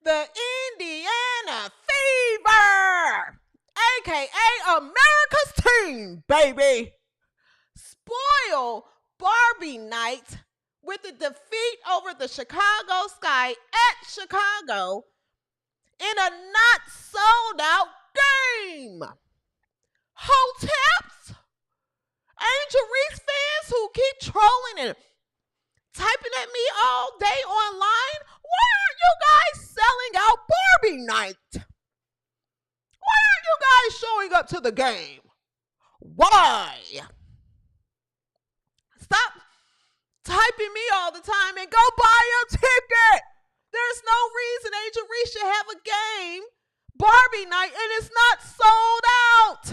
the Indiana Fever, a.k.a. America's team, baby, spoil Barbie night with a defeat over the Chicago Sky at Chicago in a not sold out game. Hoteps, Angel Reese fans who keep trolling and typing at me all day online, why aren't you guys selling out Barbie night? Why aren't you guys showing up to the game? Why? Stop typing me all the time and go buy a ticket. There's no reason Angel Reese should have a game, Barbie night, and it's not sold out.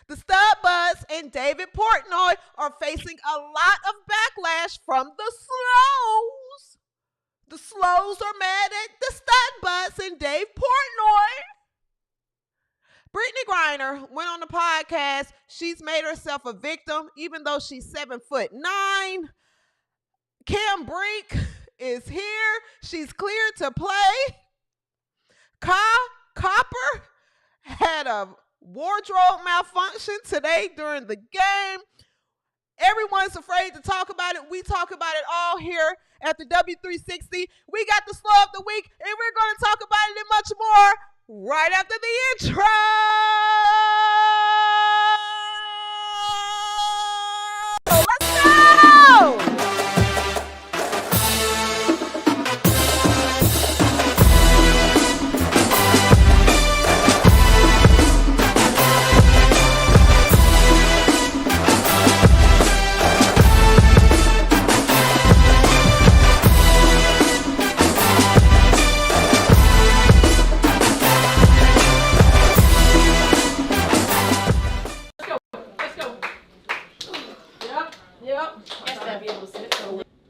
The StudBudz and David Portnoy are facing a lot of backlash from the slows. The slows are mad at the StudBudz and Dave Portnoy. Brittney Griner went on the podcast. She's made herself a victim, even though she's 7'9". Cam Brink is here. She's cleared to play. Copper had a wardrobe malfunction today during the game. Everyone's afraid to talk about it. We talk about it all here at the W360. We got the slow of the week, and we're going to talk about it and much more right after the intro. Let's go!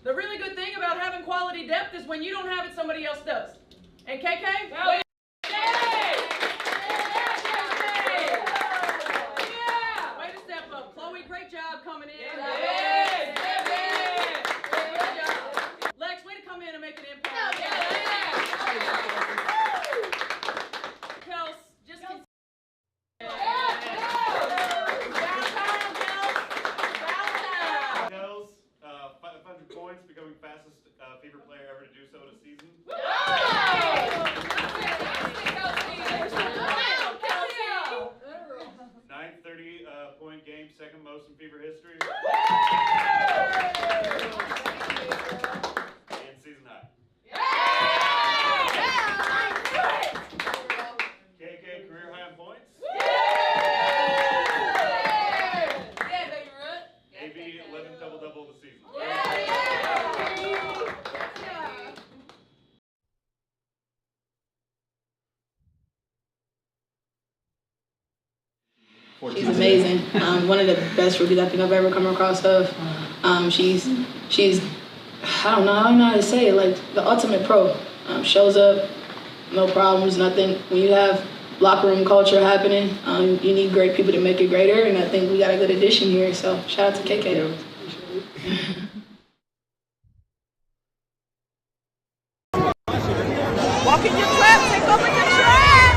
The really good thing about having quality depth is when you don't have it, somebody else does. And KK? Yeah! Way to step up. Chloe, great job coming in. Great job. Lex, way to come in and make an impact. Kels, just continue. Points, becoming fastest Fever player ever to do so in a season. 930 point game, second most in Fever history. And season high. KK career high in points. AB 11 double-double the season. She's amazing. One of the best rookies I think I've ever come across of. She's I don't know how to say it, like the ultimate pro. Shows up, no problems, nothing. When you have locker room culture happening, you need great people to make it greater, and I think we got a good addition here, so shout out to KK. Walk in your trap, take over your trap.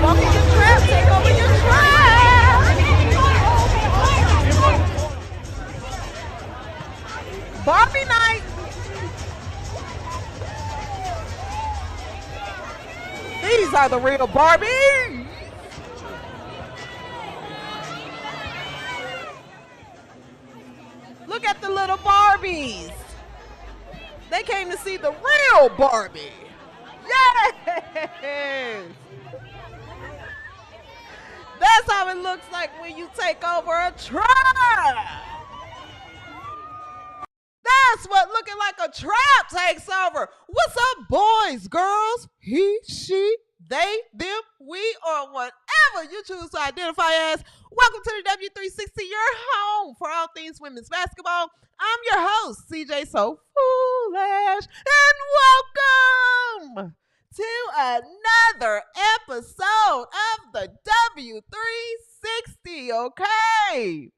Walk in your trap, take over your trap. Barbie night. These are the real Barbies. Look at the little Barbies. They came to see the real Barbie. Yes! That's how it looks like when you take over a trap. That's what looking like a trap takes over. What's up, boys, girls, he, she, they, them, we, or whatever you choose to identify as. Welcome to the W360, your home for all things women's basketball. I'm your host, CJSoFoolish, and welcome to another episode of the W360 see. Okay.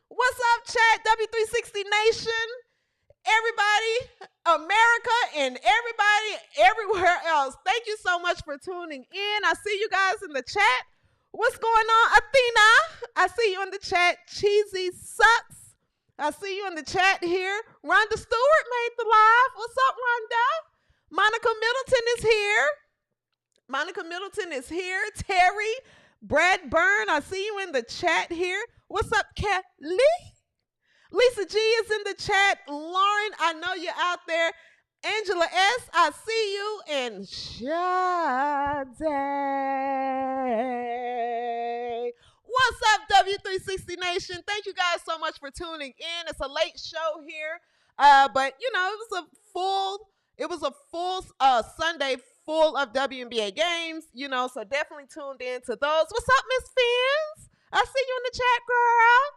What's up, chat? W360 Nation. Everybody, America, and everybody everywhere else. Thank you so much for tuning in. I see you guys in the chat. What's going on, Athena? I see you in the chat. Cheesy Sucks. I see you in the chat here. Rhonda Stewart made the live. What's up, Rhonda? Monica Middleton is here. Monica Middleton is here. Terry, Brad Byrne, I see you in the chat here. What's up, Kelly? Lisa G is in the chat. Lauren, I know you're out there. Angela S, I see you. And Sade. What's up, W360 Nation? Thank you guys so much for tuning in. It's a late show here, but you know it was a full Sunday full of WNBA games. You know, so definitely tuned in to those. What's up, Miss Fins? I see you in the chat, girl.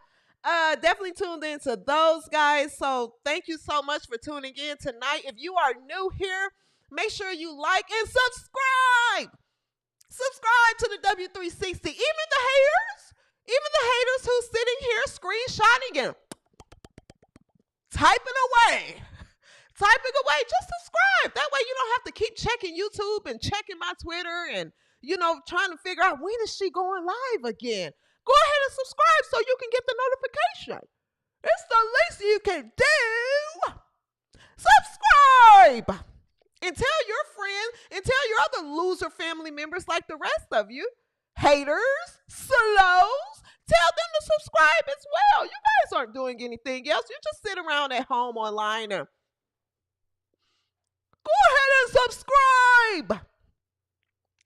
Definitely tuned into those guys. So thank you so much for tuning in tonight. If you are new here, make sure you like and subscribe. Subscribe to the W360. Even the haters who's sitting here screenshotting and typing away. Just subscribe. That way you don't have to keep checking YouTube and checking my Twitter and, you know, trying to figure out when is she going live again. Go ahead and subscribe so you can get the notification. It's the least you can do. Subscribe. And tell your friends and tell your other loser family members like the rest of you. Haters, slows, tell them to subscribe as well. You guys aren't doing anything else. You just sit around at home online and go ahead and subscribe.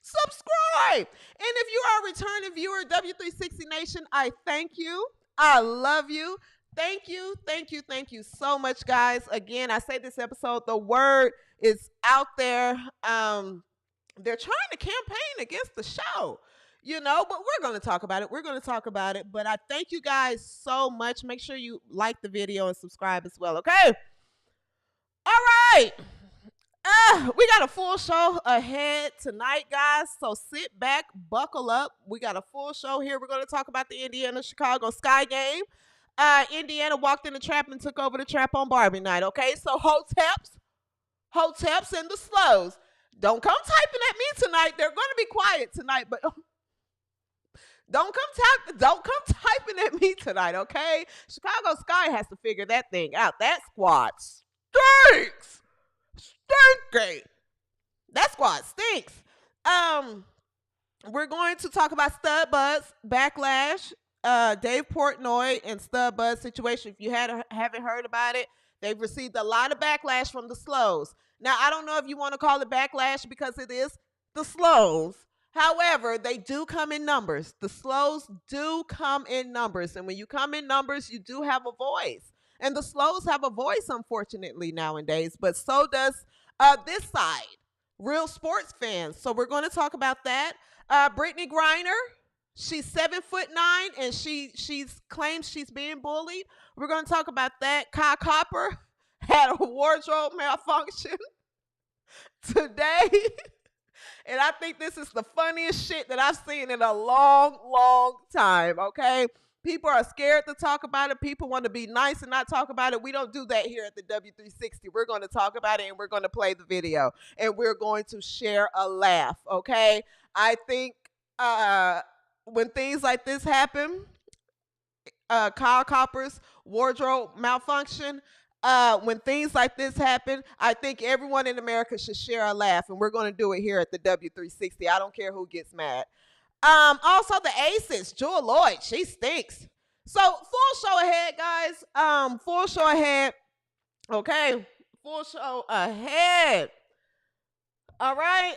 Subscribe. And if you are a returning viewer, W360 Nation, I thank you. I love you. Thank you so much, guys. Again, I say this episode, the word is out there. They're trying to campaign against the show, you know, but we're going to talk about it. But I thank you guys so much. Make sure you like the video and subscribe as well, okay? All right. We got a full show ahead tonight, guys. So sit back, buckle up. We got a full show here. We're going to talk about the Indiana-Chicago Sky game. Indiana walked in the trap and took over the trap on Barbie night, okay? So Hoteps and the slows. Don't come typing at me tonight. They're going to be quiet tonight, but don't come typing at me tonight, okay? Chicago Sky has to figure that thing out. That squad stinks. Stinky. That squad stinks. We're going to talk about StudBudz, Backlash, Dave Portnoy, and StudBudz situation. If you haven't heard about it, they've received a lot of backlash from the slows. Now, I don't know if you want to call it backlash because it is the slows. However, they do come in numbers. The slows do come in numbers. And when you come in numbers, you do have a voice. And the slows have a voice, unfortunately, nowadays. But so does this side, real sports fans. So we're going to talk about that. Brittney Griner, she's 7'9", and she claims she's being bullied. We're going to talk about that. Kyle Copper had a wardrobe malfunction today. And I think this is the funniest shit that I've seen in a long, long time, okay? People are scared to talk about it. People want to be nice and not talk about it. We don't do that here at the W360. We're going to talk about it, and we're going to play the video, and we're going to share a laugh, okay? I think when things like this happen, Kyle Copper's wardrobe malfunction, when things like this happen, I think everyone in America should share a laugh, and we're going to do it here at the W360. I don't care who gets mad. Also the Aces, Jewell Loyd, she stinks. So full show ahead, guys. Full show ahead. Okay, full show ahead. All right.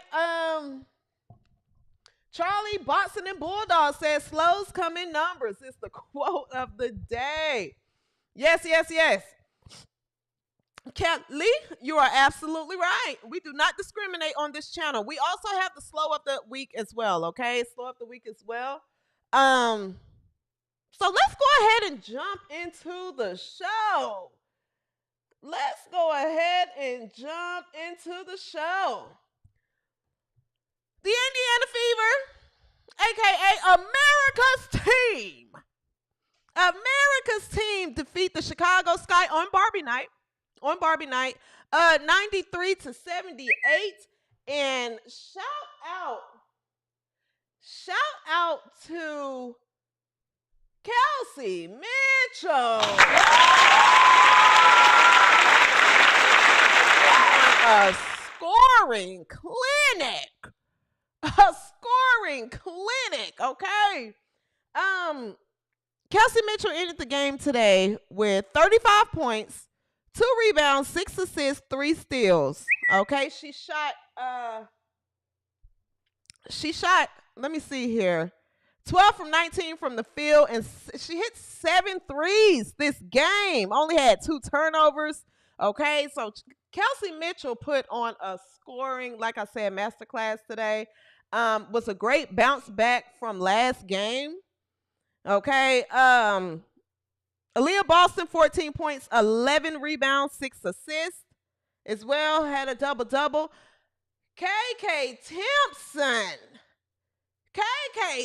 Charlie Botson and Bulldog says slows come in numbers. It's the quote of the day. Yes. Kelly, you are absolutely right. We do not discriminate on this channel. We also have the slow of the week as well, okay? Slow of the week as well. So let's go ahead and jump into the show. Let's go ahead and jump into the show. The Indiana Fever, aka America's team, the Chicago Sky on Barbie night. 93-78. And shout out to Kelsey Mitchell. A scoring clinic. Okay. Kelsey Mitchell ended the game today with 35 points, 2 rebounds, 6 assists, 3 steals. Okay, she shot, let me see here, 12 from 19 from the field, and she hit 7 threes this game. Only had 2 turnovers. Okay, so Kelsey Mitchell put on a scoring, like I said, masterclass today. Was a great bounce back from last game. Okay, Aaliyah Boston, 14 points, 11 rebounds, 6 assists as well, had a double-double. KK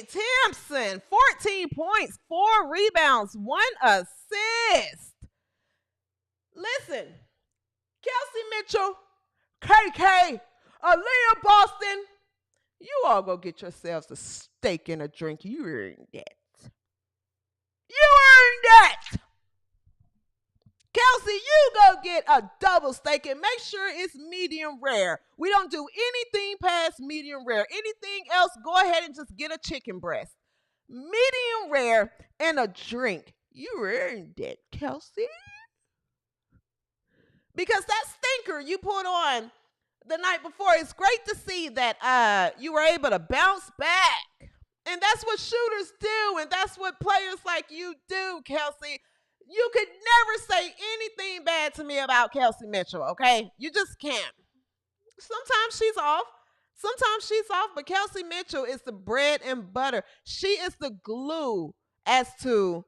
Timpson, 14 points, 4 rebounds, 1 assist. Listen, Kelsey Mitchell, KK, Aaliyah Boston, you all go get yourselves a steak and a drink. You earned that. Kelsey, you go get a double steak and make sure it's medium rare. We don't do anything past medium rare. Anything else, go ahead and just get a chicken breast. Medium rare and a drink. You earned that, Kelsey. Because that stinker you put on the night before, it's great to see that you were able to bounce back. And that's what shooters do, and that's what players like you do, Kelsey. You could never say anything bad to me about Kelsey Mitchell, okay? You just can't. Sometimes she's off, but Kelsey Mitchell is the bread and butter. She is the glue as to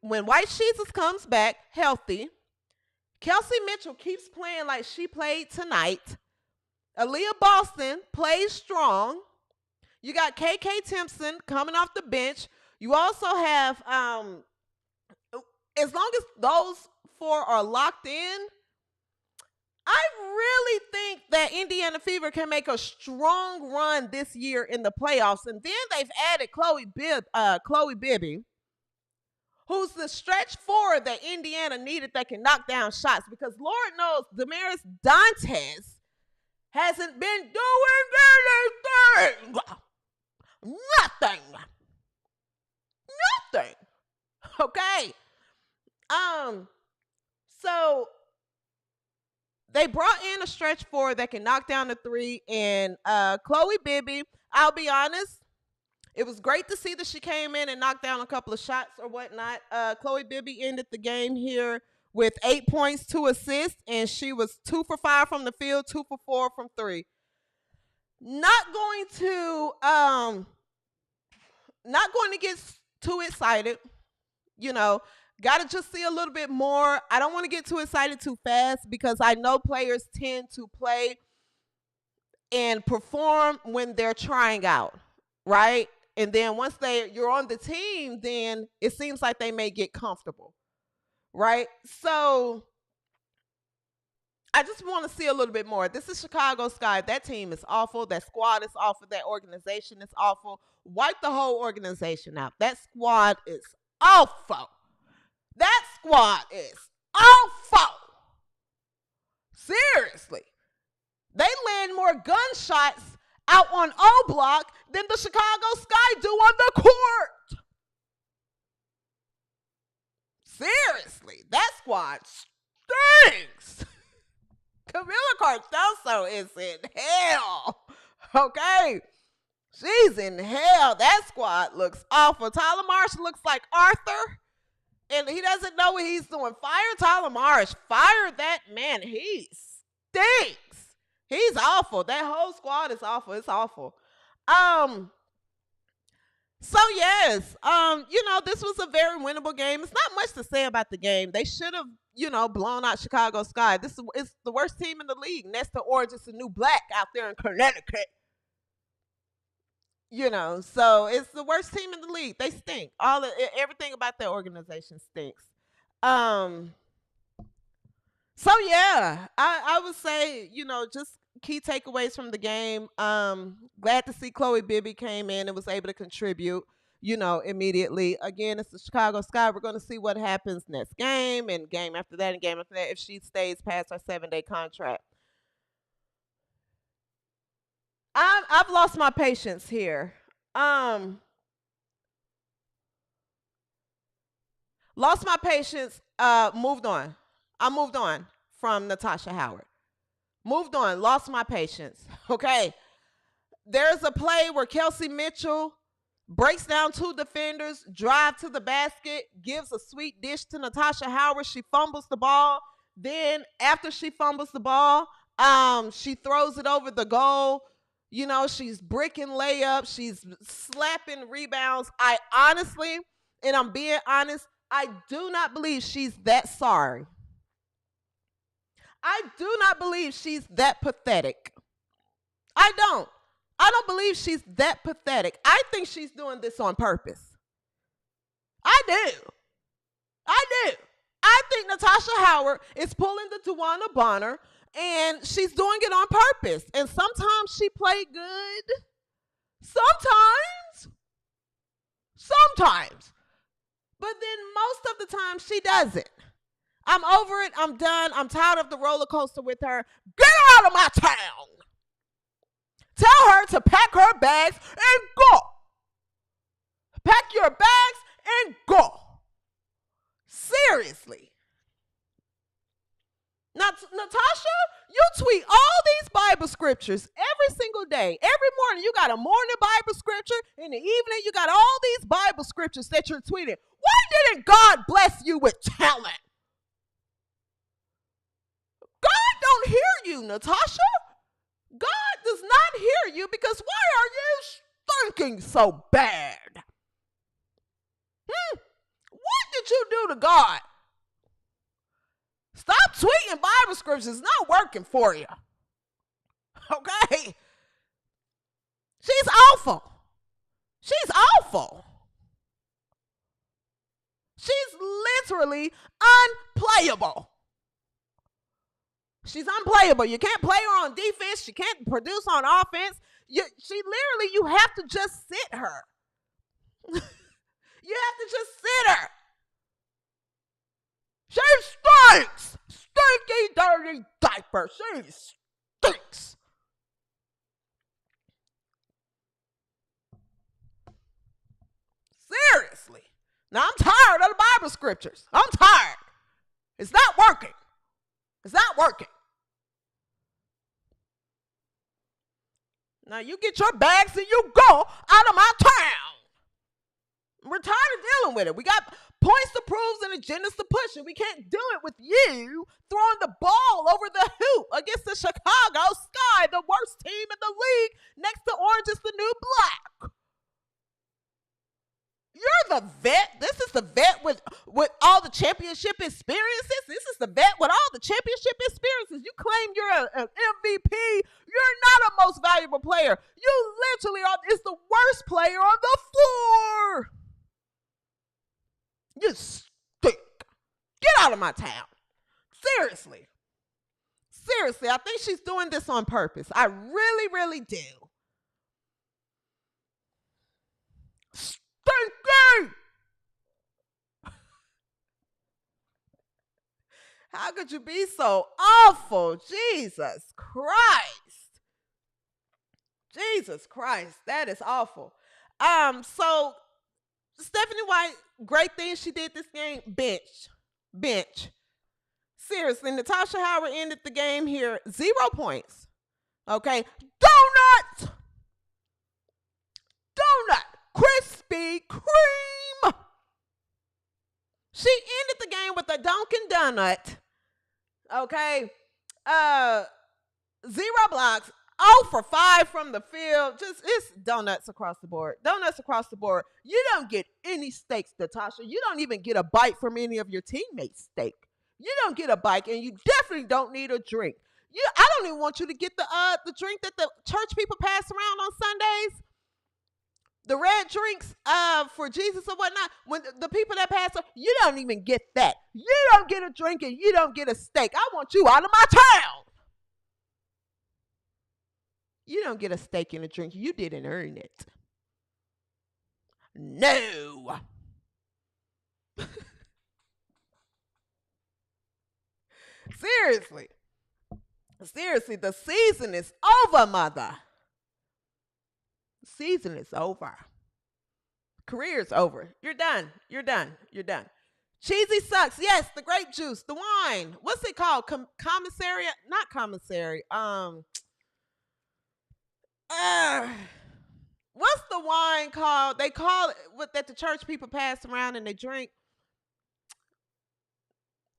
when White Jesus comes back healthy, Kelsey Mitchell keeps playing like she played tonight. Aaliyah Boston plays strong. You got KK Timpson coming off the bench. You also have, as long as those 4 are locked in, I really think that Indiana Fever can make a strong run this year in the playoffs. And then they've added Chloe Bibby, who's the stretch 4 that Indiana needed that can knock down shots. Because Lord knows Damaris Dantes hasn't been doing anything. Nothing. Okay. So they brought in a stretch 4 that can knock down the 3, and Chloe Bibby, I'll be honest, it was great to see that she came in and knocked down a couple of shots or whatnot. Chloe Bibby ended the game here with 8 points, 2 assists, and she was 2 for 5 from the field, 2 for 4 from 3. Not going to get too excited, got to just see a little bit more. I don't want to get too excited too fast because I know players tend to play and perform when they're trying out, right? And then once you're on the team, then it seems like they may get comfortable, right? So I just want to see a little bit more. This is Chicago Sky. That team is awful. That squad is awful. That organization is awful. Wipe the whole organization out. That squad is awful. Seriously. They land more gunshots out on O Block than the Chicago Sky do on the court. Seriously. That squad stinks. Camila Cardoso is in hell. Okay? She's in hell. That squad looks awful. Tyler Marsh looks like Arthur, and he doesn't know what he's doing. Fire Tyler Marsh. Fire that man. He stinks. He's awful. That whole squad is awful. It's awful. So yes, this was a very winnable game. It's not much to say about the game. They should have, blown out Chicago Sky. This is the worst team in the league. Next to Orange is the New Black out there in Connecticut. So it's the worst team in the league. They stink. Everything about their organization stinks. Um, so yeah, I would say, just key takeaways from the game. Glad to see Chloe Bibby came in and was able to contribute, immediately. Again, it's the Chicago Sky. We're going to see what happens next game and game after that and game after that if she stays past her 7-day contract. I've lost my patience here. Lost my patience. Moved on. I moved on from Natasha Howard. Moved on. Lost my patience. Okay. There's a play where Kelsey Mitchell breaks down 2 defenders, drive to the basket, gives a sweet dish to Natasha Howard. She fumbles the ball. Then after she fumbles the ball, she throws it over the goal. She's bricking layups. She's slapping rebounds. I honestly, and I'm being honest, I do not believe she's that sorry. I do not believe she's that pathetic. I don't believe she's that pathetic. I think she's doing this on purpose. I do. I think Natasha Howard is pulling the Tawana Bonner, and she's doing it on purpose. And sometimes she played good. Sometimes. But then most of the time she doesn't. I'm over it. I'm done. I'm tired of the roller coaster with her. Get her out of my town. Tell her to pack her bags and go. Pack your bags and go. Seriously. Now, Natasha, you tweet all these Bible scriptures every single day. Every morning, you got a morning Bible scripture. In the evening, you got all these Bible scriptures that you're tweeting. Why didn't God bless you with talent? God don't hear you, Natasha. God does not hear you because why are you stinking so bad? What did you do to God? Stop tweeting Bible scriptures. It's not working for you. Okay? She's awful. She's awful. She's literally unplayable. She's unplayable. You can't play her on defense. She can't produce on offense. You have to just sit her. You have to just sit her. She stinks. Stinky, dirty diaper. She stinks. Seriously. Now, I'm tired of the Bible scriptures. I'm tired. It's not working. It's not working. Now, you get your bags and you go out of my town. We're tired of dealing with it. We got points to prove and agendas to push, and we can't do it with you throwing the ball over the hoop against the Chicago Sky, the worst team in the league. Next to Orange is the new black. You're the vet. This is the vet with all the championship experiences. This is the vet with all the championship experiences. You claim you're an MVP. You're not a most valuable player. You literally is the worst player on the floor. You stink. Get out of my town. Seriously. Seriously, I think she's doing this on purpose. I really, really do. Stinky! How could you be so awful? Jesus Christ. Jesus Christ. That is awful. So Stephanie White, great thing she did this game, bench. Seriously, Natasha Howard ended the game here, 0 points. Okay, donut, Krispy Kreme. She ended the game with a Dunkin' Donut. Okay, 0 blocks, 0 for 5 from the field. It's donuts across the board. Donuts across the board. You don't get any steaks, Natasha. You don't even get a bite from any of your teammates' steak. You don't get a bite, and you definitely don't need a drink. I don't even want you to get the drink that the church people pass around on Sundays. the red drinks for Jesus or whatnot, when the people that pass up, you don't even get that. You don't get a drink and you don't get a steak. I want you out of my town. You don't get a steak and a drink. You didn't earn it. No. Seriously. Seriously, the season is over, mother. The season is over. Career's over. You're done. You're done. You're done. Cheesy sucks. Yes, the grape juice, the wine. What's it called? Commissary? Not commissary. What's the wine called? They call it what that the church people pass around and they drink.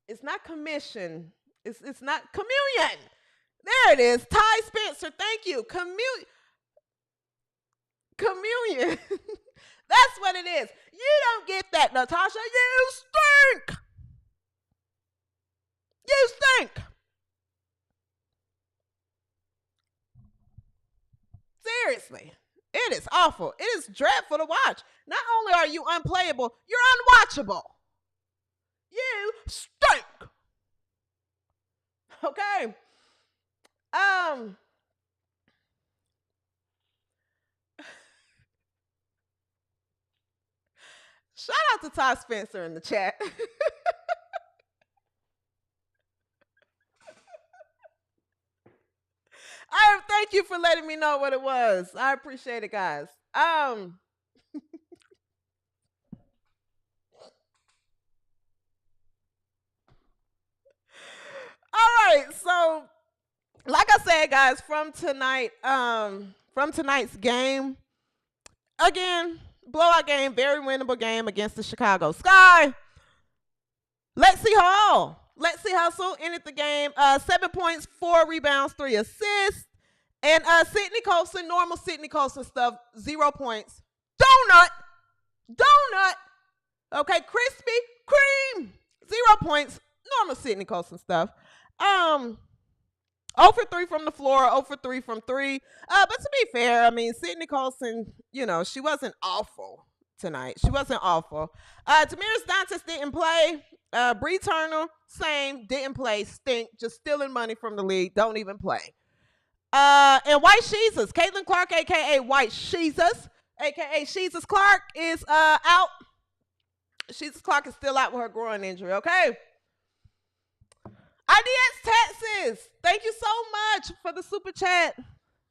It's not commission. It's not communion. There it is. Ty Spencer, thank you. Communion. That's what it is. You don't get that, Natasha. You stink. You stink. Seriously. It is awful. It is dreadful to watch. Not only are you unplayable, you're unwatchable. You stink. Okay. Shout out to Todd Spencer in the chat. Thank you for letting me know what it was. I appreciate it, guys. All right, so like I said, guys, from tonight's game, again, blowout game, very winnable game against the Chicago Sky. Lexi Hustle ended the game, 7 points, 4 rebounds, 3 assists. And Sydney Colson, normal Sydney Colson stuff, 0 points. Donut. Okay, Krispy Kreme, 0 points, normal Sydney Colson stuff. 0 for 3 from the floor, 0 for 3 from 3. But to be fair, I mean, Sydney Colson, she wasn't awful tonight. She wasn't awful. Damiris Dantas didn't play. Bree Turner, same, didn't play. Stink, just stealing money from the league. Don't even play. And White Sheezus, Caitlin Clark, a.k.a. White Sheezus, a.k.a. Sheezus Clark, is out. Sheezus Clark is still out with her groin injury, okay? IDX Texas, thank you so much for the super chat.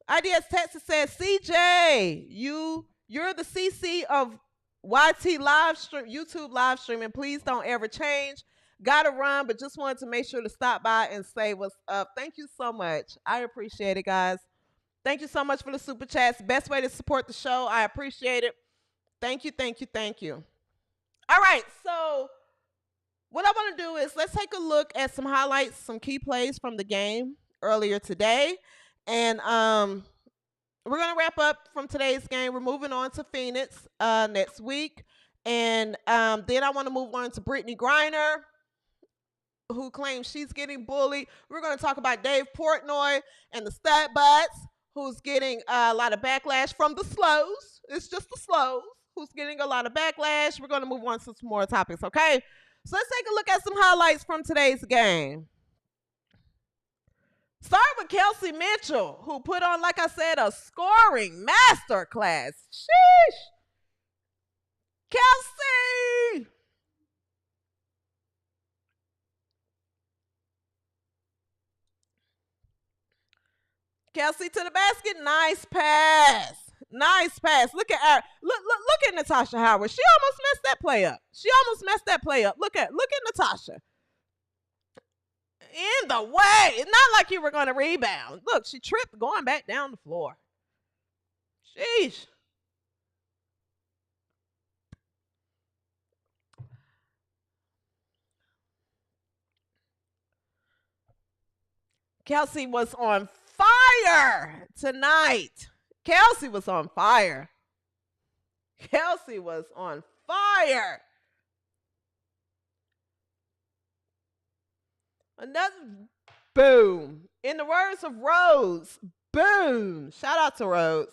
IDX Texas says, CJ, you're the CC of YT live stream, YouTube live streaming. Please don't ever change. Gotta run, but just wanted to make sure to stop by and say what's up. Thank you so much. I appreciate it, guys. Thank you so much for the super chats. Best way to support the show. I appreciate it. Thank you. All right, so what I want to do is let's take a look at some highlights, some key plays from the game earlier today. And we're going to wrap up from today's game. We're moving on to Phoenix next week. And then I want to move on to Brittney Griner, who claims she's getting bullied. We're going to talk about Dave Portnoy and the StudBudz, who's getting a lot of backlash from the slows. It's just the slows who's getting a lot of backlash. We're going to move on to some more topics, okay? So let's take a look at some highlights from today's game. Start with Kelsey Mitchell, who put on, like I said, a scoring masterclass. Sheesh. Kelsey! Kelsey to the basket. Nice pass. Nice pass. Look at her. Look at Natasha Howard. She almost messed that play up. Look at Natasha. In the way. It's not like you were going to rebound. Look, she tripped going back down the floor. Sheesh. Kelsey was on fire tonight. Kelsey was on fire. Another boom. In the words of Rose, boom. Shout out to Rose.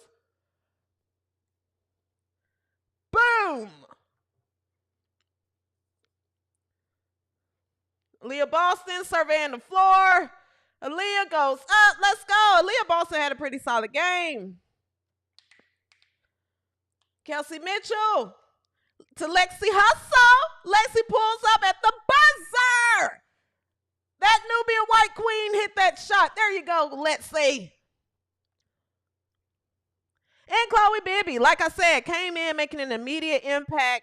Aaliyah Boston surveying the floor. Aaliyah goes up. Let's go. Aaliyah Boston had a pretty solid game. Kelsey Mitchell to Lexi Hustle. Lexi pulls up at the buzzer. That Nubian White Queen hit that shot. There you go, Lexi. And Chloe Bibby, like I said, came in making an immediate impact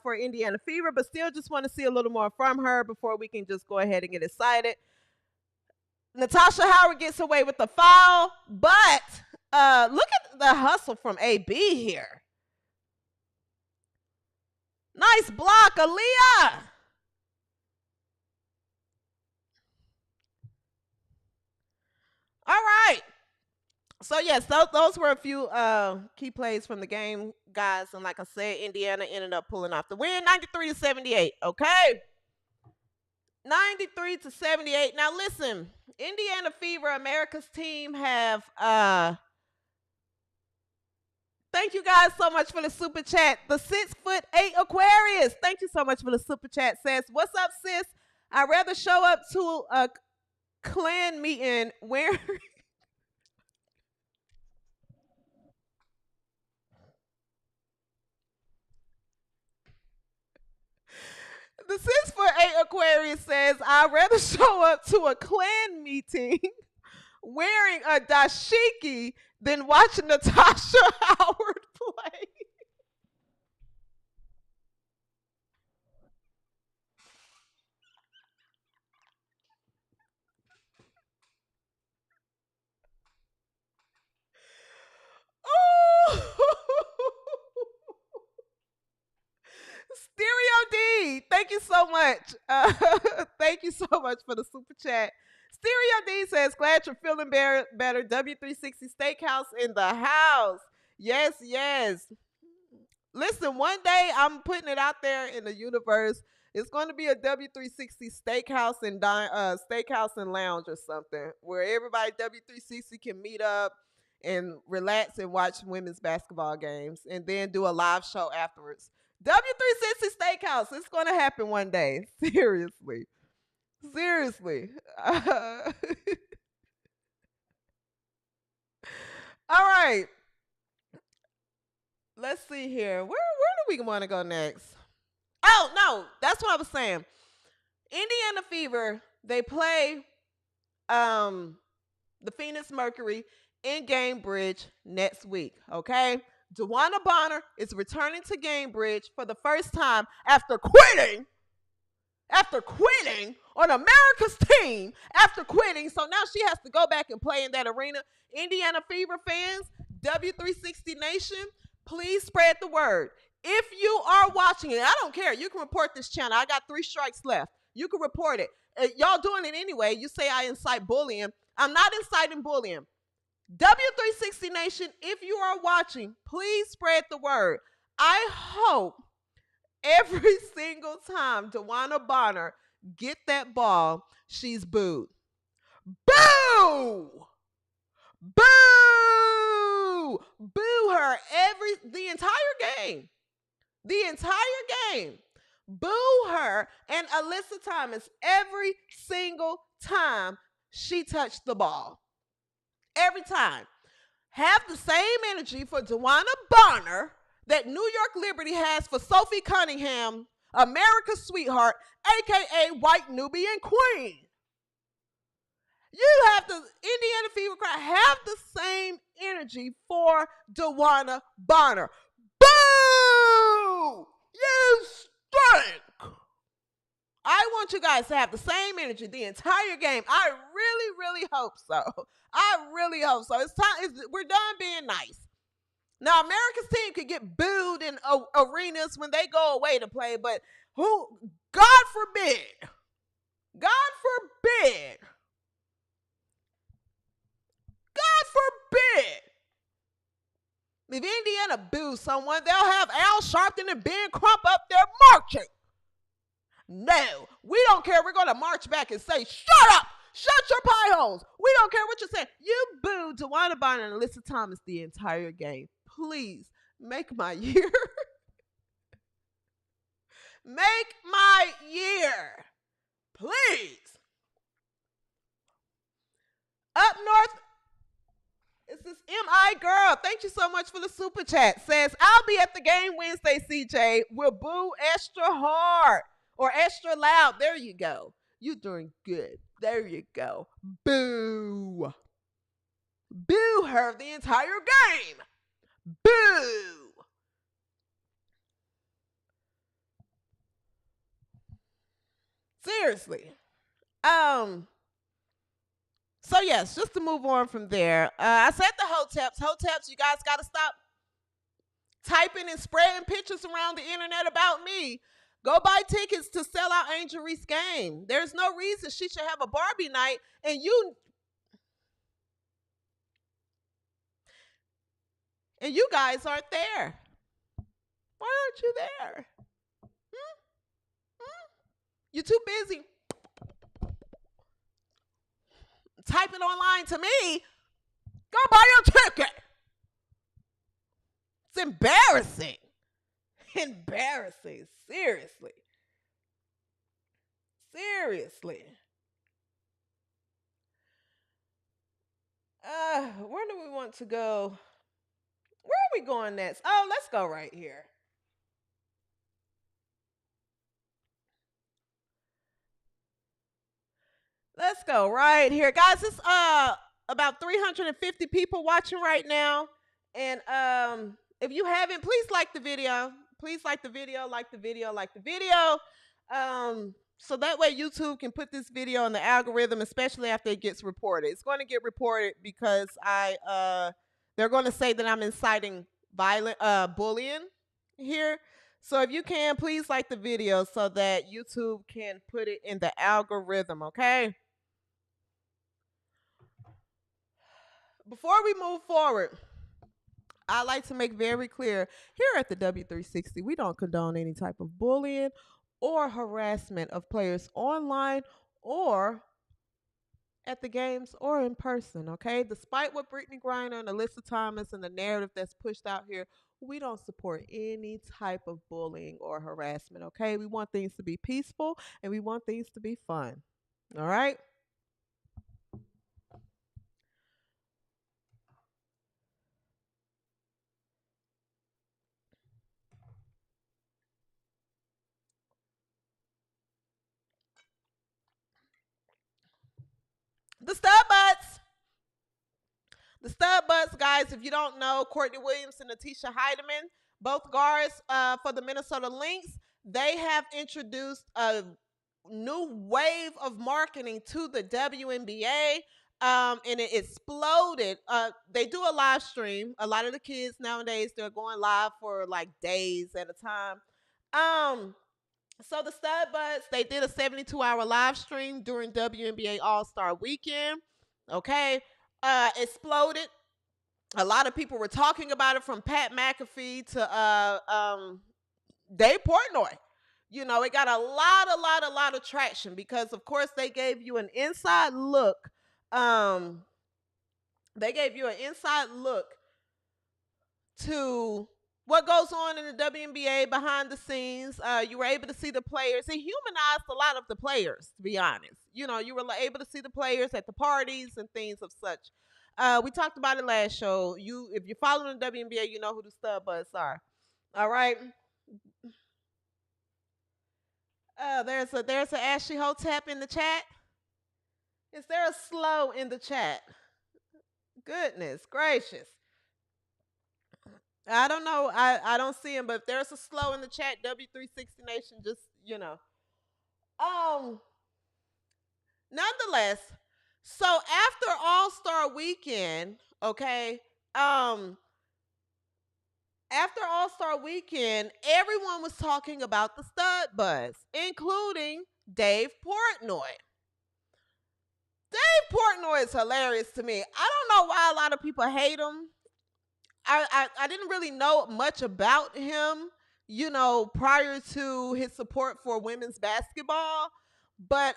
for Indiana Fever, but still just want to see a little more from her before we can just go ahead and get excited. Natasha Howard gets away with the foul, but look at the hustle from AB here. Nice block, Aaliyah. All right. So, yes, those were a few key plays from the game, guys. And like I said, Indiana ended up pulling off the win, 93-78, okay? 93-78. Now, listen, Indiana Fever, America's team, have thank you guys so much for the super chat. The 6'8" Aquarius, thank you so much for the super chat. Says, what's up, sis? I'd rather show up to a clan meeting where the 6'8" Aquarius says, I'd rather show up to a clan meeting wearing a dashiki than watching Natasha Howard play. Oh! Stereo D, thank you so much. Thank you so much for the super chat. Stereo D says, glad you're feeling better. W360 Steakhouse in the house. Yes, yes. Listen, one day I'm putting it out there in the universe. It's going to be a W360 Steakhouse and Steakhouse and Lounge or something where everybody W360 can meet up and relax and watch women's basketball games and then do a live show afterwards. W360 Steakhouse. It's going to happen one day. Seriously. Seriously. All right. Let's see here. Where do we want to go next? Oh, no. That's what I was saying. Indiana Fever, they play the Phoenix Mercury in Gamebridge next week, okay? DeWanna Bonner is returning to Gamebridge for the first time after quitting on America's team, so now she has to go back and play in that arena. Indiana Fever fans, W360 Nation, please spread the word. If you are watching it, I don't care. You can report this channel. I got 3 strikes left. You can report it. Y'all doing it anyway. You say I incite bullying. I'm not inciting bullying. W360 Nation, if you are watching, please spread the word. I hope every single time DeWanna Bonner get that ball, she's booed. Boo! Boo! Boo her the entire game. The entire game. Boo her and Alyssa Thomas every single time she touched the ball. Every time. Have the same energy for DeWanna Bonner that New York Liberty has for Sophie Cunningham, America's sweetheart, a.k.a. White Nubian Queen. You have the Indiana Fever crowd have the same energy for DeWanna Bonner. Boo! You stink! I want you guys to have the same energy the entire game. I really, really hope so. I really hope so. It's time. We're done being nice. Now, America's team could get booed in arenas when they go away to play, but God forbid, if Indiana boos someone, they'll have Al Sharpton and Ben Crump up there marching. No, we don't care. We're going to march back and say, shut up. Shut your pie holes. We don't care what you're saying. You booed DeWanna Bonner and Alyssa Thomas the entire game. Please make my year. Make my year. Please. Up north, it's this MI girl. Thank you so much for the super chat. Says, I'll be at the game Wednesday, CJ. We'll boo extra hard or extra loud. There you go. You're doing good. There you go. Boo. Boo her the entire game. Boo. Seriously. So yes, just to move on from there, I said the Hoteps, you guys got to stop typing and spreading pictures around the internet about me. Go buy tickets to sell out Angel Reese's game. There's no reason she should have a Barbie night and you guys aren't there. Why aren't you there? You're too busy typing online to me. Go buy your ticket. It's embarrassing. Embarrassing. Seriously. Seriously. Where do we want to go? Where are we going next? Oh, let's go right here. Let's go right here. Guys, it's about 350 people watching right now. And if you haven't, please like the video. Please like the video, like the video, like the video. So that way YouTube can put this video in the algorithm, especially after it gets reported. It's going to get reported because they're going to say that I'm inciting violent bullying here. So if you can, please like the video so that YouTube can put it in the algorithm, okay? Before we move forward, I like to make very clear, here at the W360, we don't condone any type of bullying or harassment of players online or at the games or in person, okay? Despite what Brittney Griner and Alyssa Thomas and the narrative that's pushed out here, we don't support any type of bullying or harassment, okay? We want things to be peaceful and we want things to be fun, all right? The StudBudz. The StudBudz, guys, if you don't know, Courtney Williams and Natasha Howard, both guards for the Minnesota Lynx, they have introduced a new wave of marketing to the WNBA, and it exploded. They do a live stream. A lot of the kids nowadays, they're going live for like days at a time. So the StudBudz, they did a 72-hour live stream during WNBA All-Star Weekend. Okay. Exploded. A lot of people were talking about it, from Pat McAfee to Dave Portnoy. You know, it got a lot of traction because, of course, they gave you an inside look. They gave you an inside look to what goes on in the WNBA behind the scenes. You were able to see the players. It humanized a lot of the players, to be honest. You know, you were able to see the players at the parties and things of such. We talked about it last show. If you're following the WNBA, you know who the StudBudz are. All right. There's a Ashley Hotep in the chat. Is there a slow in the chat? Goodness gracious. I don't know. I don't see him, but if there's a slow in the chat, W360 Nation, just, you know. Nonetheless, so after All-Star Weekend, okay, after All-Star Weekend, everyone was talking about the StudBudz, including Dave Portnoy. Dave Portnoy is hilarious to me. I don't know why a lot of people hate him. I didn't really know much about him, you know, prior to his support for women's basketball. But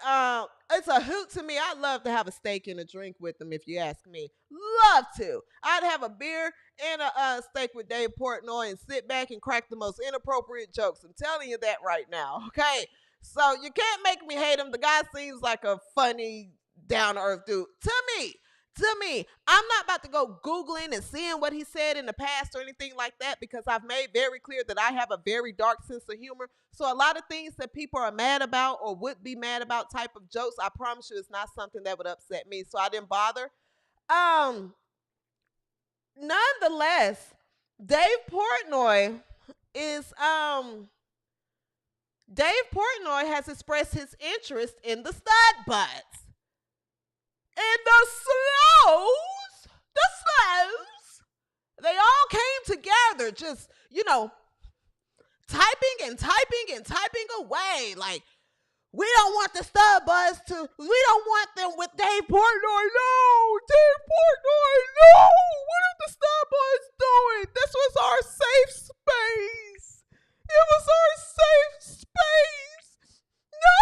it's a hoot to me. I'd love to have a steak and a drink with him, if you ask me. Love to. I'd have a beer and a steak with Dave Portnoy and sit back and crack the most inappropriate jokes. I'm telling you that right now, okay? So you can't make me hate him. The guy seems like a funny, down-to-earth dude. To me, I'm not about to go Googling and seeing what he said in the past or anything like that, because I've made very clear that I have a very dark sense of humor. So a lot of things that people are mad about or would be mad about type of jokes, I promise you it's not something that would upset me. So I didn't bother. Nonetheless, Dave Portnoy has expressed his interest in the StudBudz. And the slows, they all came together, just, typing and typing and typing away. Like, we don't want the StudBudz we don't want them with Dave Portnoy. No, Dave Portnoy, no. What are the StudBudz doing? This was our safe space. It was our safe space. No,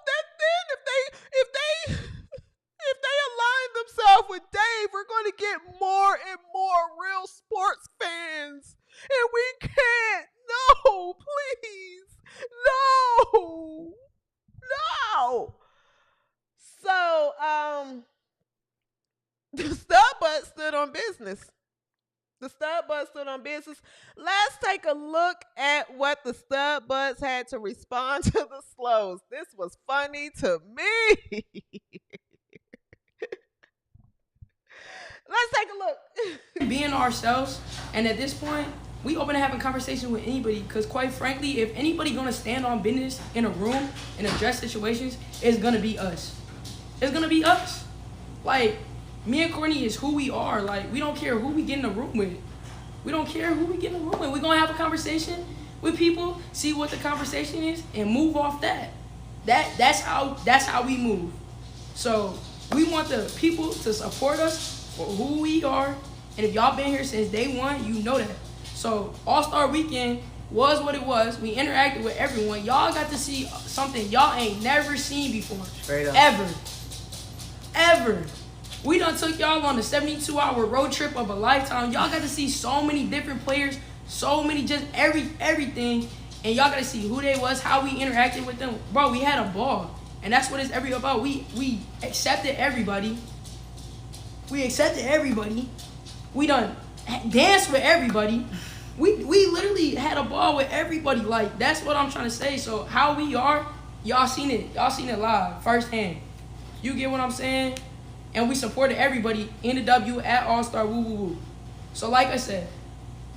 that then if they align themselves with Dave, we're going to get more and more real sports fans. And we can't. No, please. No. So, the StudBudz stood on business. Let's take a look at what the StudBudz had to respond to the slows. This was funny to me. Let's take a look. Being ourselves, and at this point, we open to having conversations with anybody, because quite frankly, if anybody gonna stand on business in a room and address situations, it's gonna be us. It's gonna be us. Like, me and Courtney is who we are. Like, we don't care who we get in the room with. We're gonna have a conversation with people, see what the conversation is, and move off that. That's how we move. So we want the people to support us for who we are, and if y'all been here since day one, you know that. So All-Star Weekend was what it was. We interacted with everyone. Y'all got to see something y'all ain't never seen before. Straight up. Ever. We done took y'all on a 72-hour road trip of a lifetime. Y'all got to see so many different players, so many, just everything, and y'all got to see who they was, how we interacted with them. Bro, we had a ball, and that's what it's about. We accepted everybody. We done danced with everybody. We literally had a ball with everybody. Like, that's what I'm trying to say. So how we are, y'all seen it live, firsthand. You get what I'm saying? And we supported everybody in the W at All-Star, woo, woo, woo. So like I said,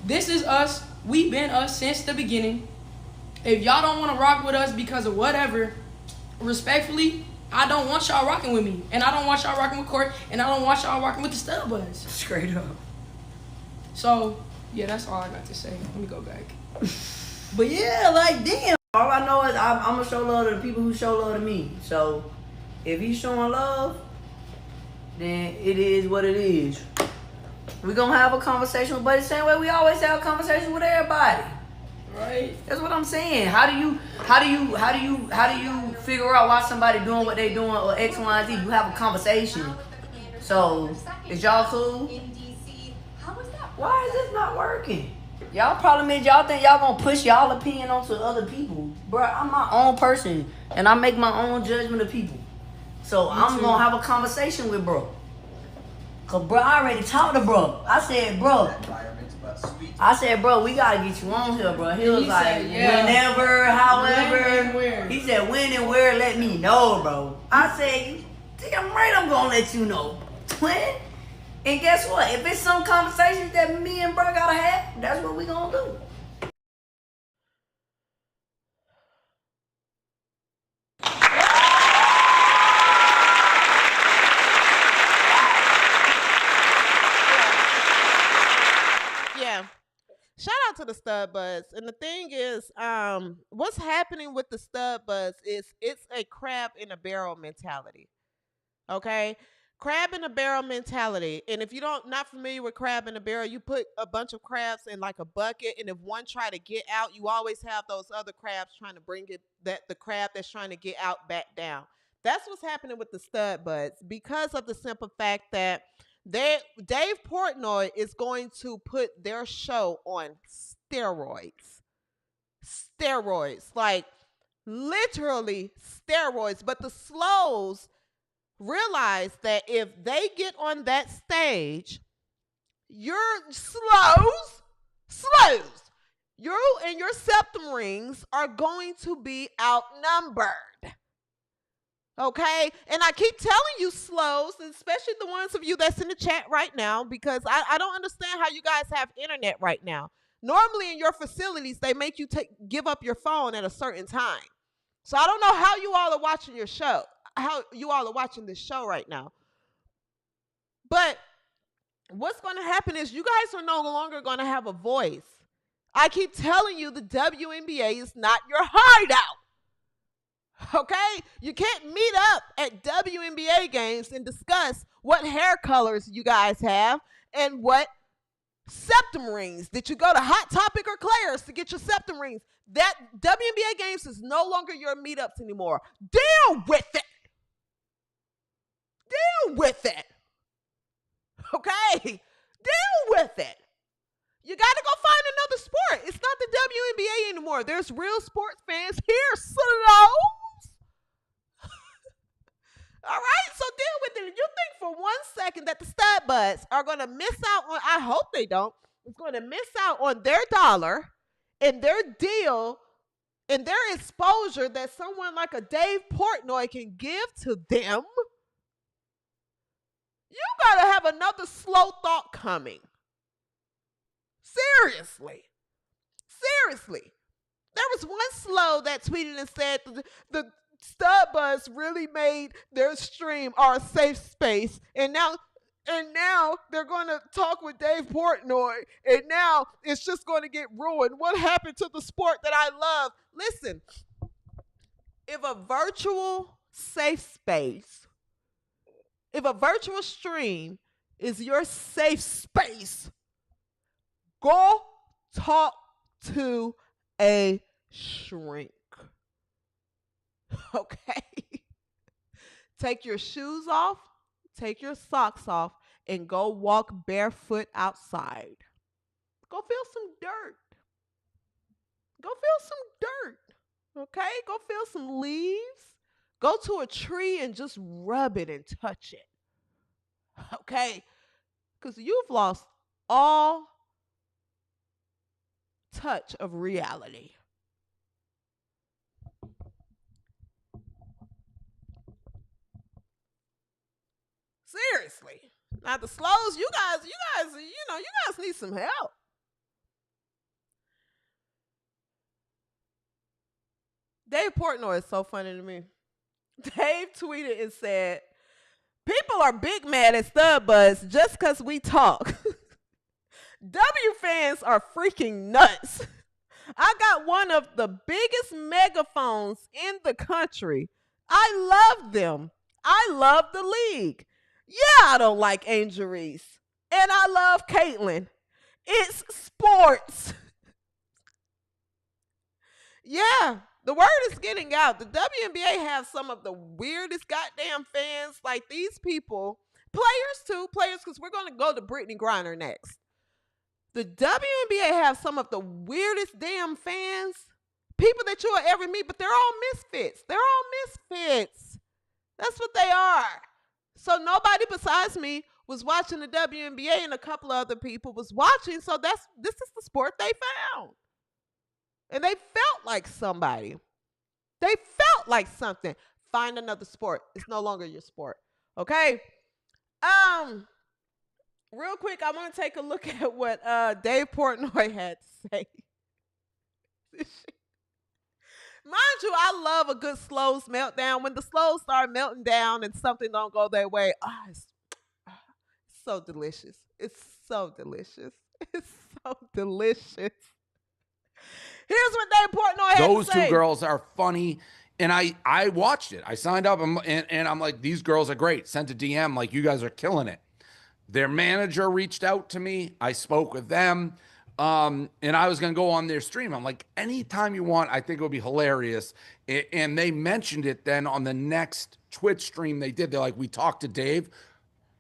this is us. We've been us since the beginning. If y'all don't want to rock with us because of whatever, respectfully, I don't want y'all rocking with me. And I don't want y'all rocking with Court. And I don't want y'all rocking with the StudBudz. Straight up. So, yeah, that's all I got to say. Let me go back. But yeah, like, damn. All I know is I'm going to show love to the people who show love to me. So, if he's showing love, then it is what it is. We're going to have a conversation with Buddy the same way we always have a conversation with everybody. Right? That's what I'm saying. How do you figure out why somebody doing what they doing or X, Y, and Z? You have a conversation. So, is y'all cool? Why is this not working? Y'all problem is y'all think y'all gonna push y'all opinion onto other people. Bruh, I'm my own person and I make my own judgment of people. So I'm gonna have a conversation with bro. Cause bro, I already talked to bro. I said, bro, we gotta get you on here, bro. He was like, whenever, however. He said, when and where, let me know, bro. I said, damn right, I'm gonna let you know. Twin. And guess what? If it's some conversations that me and bro gotta have, that's what we gonna do. Yeah. Shout out to the StudBudz. And the thing is, what's happening with the StudBudz is it's a crab in a barrel mentality. Okay? Crab in a barrel mentality. And if you're not familiar with crab in a barrel, you put a bunch of crabs in like a bucket, and if one try to get out, you always have those other crabs trying to bring the crab that's trying to get out back down. That's what's happening with the StudBudz, because of the simple fact that Dave Portnoy is going to put their show on steroids. Like, literally steroids. But the slows realize that if they get on that stage, your slows, you and your septum rings are going to be outnumbered. Okay? And I keep telling you, slows, especially the ones of you that's in the chat right now, because I don't understand how you guys have internet right now. Normally in your facilities, they make you give up your phone at a certain time. So I don't know how you all are watching your show, how you all are watching this show right now. But what's going to happen is you guys are no longer going to have a voice. I keep telling you the WNBA is not your hideout. Okay? You can't meet up at WNBA games and discuss what hair colors you guys have and what septum rings. Did you go to Hot Topic or Claire's to get your septum rings? That WNBA games is no longer your meetups anymore. Deal with it. Deal with it. Okay? Deal with it. You got to go find another sport. It's not the WNBA anymore. There's real sports fans here, slows. All right? So deal with it. You think for 1 second that the StudBudz are going to miss out on, I hope they don't, it's going to miss out on their dollar and their deal and their exposure that someone like a Dave Portnoy can give to them. You got to have another slow thought coming. Seriously. There was one slow that tweeted and said the StudBudz really made their stream our safe space. And now they're going to talk with Dave Portnoy. And now it's just going to get ruined. What happened to the sport that I love? Listen, if a virtual safe space, if a virtual stream is your safe space, go talk to a shrink. Okay? Take your shoes off, take your socks off, and go walk barefoot outside. Go feel some dirt. Okay? Go feel some leaves. Go to a tree and just rub it and touch it. Okay? Because you've lost all touch of reality. Seriously. Now the slows, you guys need some help. Dave Portnoy is so funny to me. Dave tweeted and said, "People are big mad at StudBudz just because we talk. W fans are freaking nuts. I got one of the biggest megaphones in the country. I love them. I love the league. Yeah, I don't like Angel Reese. And I love Caitlyn. It's sports." Yeah, the word is getting out. The WNBA have some of the weirdest goddamn fans. Like these people, players because we're going to go to Brittney Griner next. The WNBA have some of the weirdest damn fans. People that you'll ever meet, but they're all misfits. That's what they are. So nobody besides me was watching the WNBA, and a couple of other people was watching. So this is the sport they found. And they felt like somebody. They felt like something. Find another sport. It's no longer your sport. Okay? Real quick, I want to take a look at what Dave Portnoy had to say. Mind you, I love a good slows meltdown. When the slows start melting down and something don't go their way, it's so delicious. It's so delicious. Here's what Dave Portnoy had to say. Those two girls are funny. And I watched it. I signed up and I'm like, these girls are great. Sent a DM like, you guys are killing it. Their manager reached out to me. I spoke with them. And I was going to go on their stream. I'm like, anytime you want, I think it would be hilarious. And they mentioned it then on the next Twitch stream they did. They're like, we talked to Dave.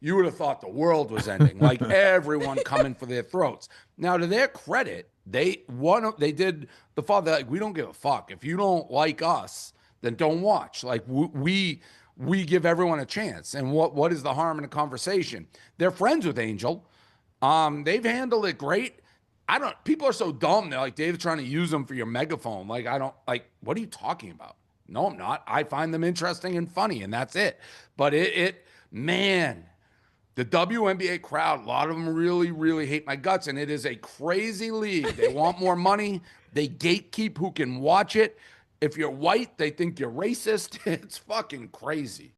You would have thought the world was ending. Like everyone coming for their throats. Now, to their credit, They did the father, like, we don't give a fuck. If you don't like us, then don't watch. Like, we give everyone a chance. And what is the harm in a conversation? They're friends with Angel. They've handled it great. People are so dumb. They're like, David's trying to use them for your megaphone. Like, what are you talking about? No, I'm not. I find them interesting and funny, and that's it. But man, the WNBA crowd, a lot of them really, really hate my guts, and it is a crazy league. They want more money. They gatekeep who can watch it. If you're white, they think you're racist. It's fucking crazy.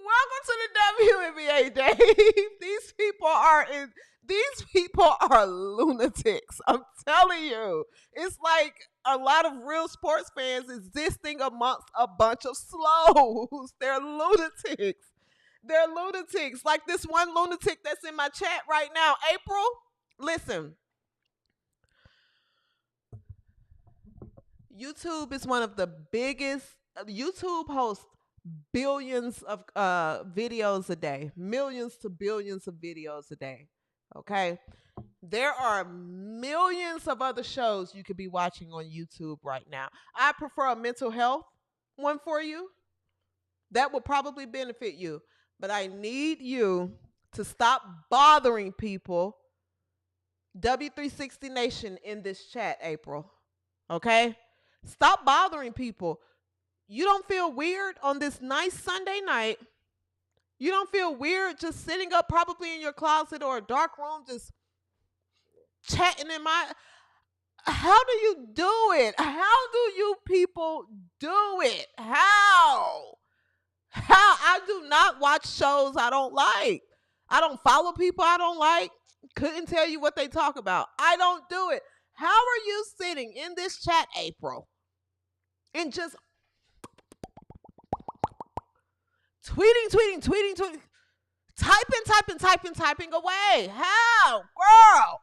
Welcome to the WNBA, Dave. These people are lunatics. I'm telling you. It's like a lot of real sports fans existing amongst a bunch of slows. They're lunatics. They're lunatics. Like this one lunatic that's in my chat right now. April, listen. YouTube is one of the biggest. YouTube hosts billions of videos a day, millions to billions of videos a day. Okay, there are millions of other shows you could be watching on YouTube right now. I prefer a mental health one for you. That will probably benefit you, but I need you to stop bothering people. W360 Nation in this chat, April. Okay, stop bothering people. You don't feel weird on this nice Sunday night. You don't feel weird just sitting up probably in your closet or a dark room just chatting in my... How do you do it? How do you people do it? How? I do not watch shows I don't like. I don't follow people I don't like. Couldn't tell you what they talk about. I don't do it. How are you sitting in this chat, April, and just tweeting, typing away? How? Girl,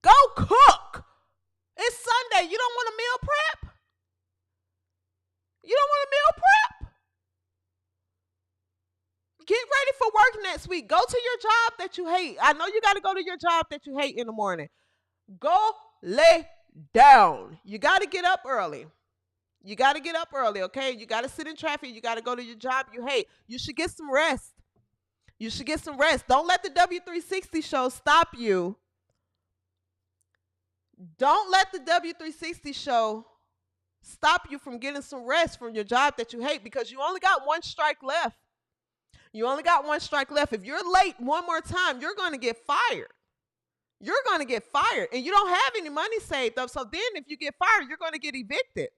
go cook. It's Sunday. You don't want a meal prep? You don't want a meal prep? Get ready for work next week. Go to your job that you hate. I know you got to go to your job that you hate in the morning. Go lay down. You got to get up early. You got to get up early, okay? You got to sit in traffic. You got to go to your job you hate. You should get some rest. You should get some rest. Don't let the W360 show stop you. Don't let the W360 show stop you from getting some rest from your job that you hate, because you only got one strike left. You only got one strike left. If you're late one more time, you're going to get fired. You're going to get fired, and you don't have any money saved up. So then if you get fired, you're going to get evicted.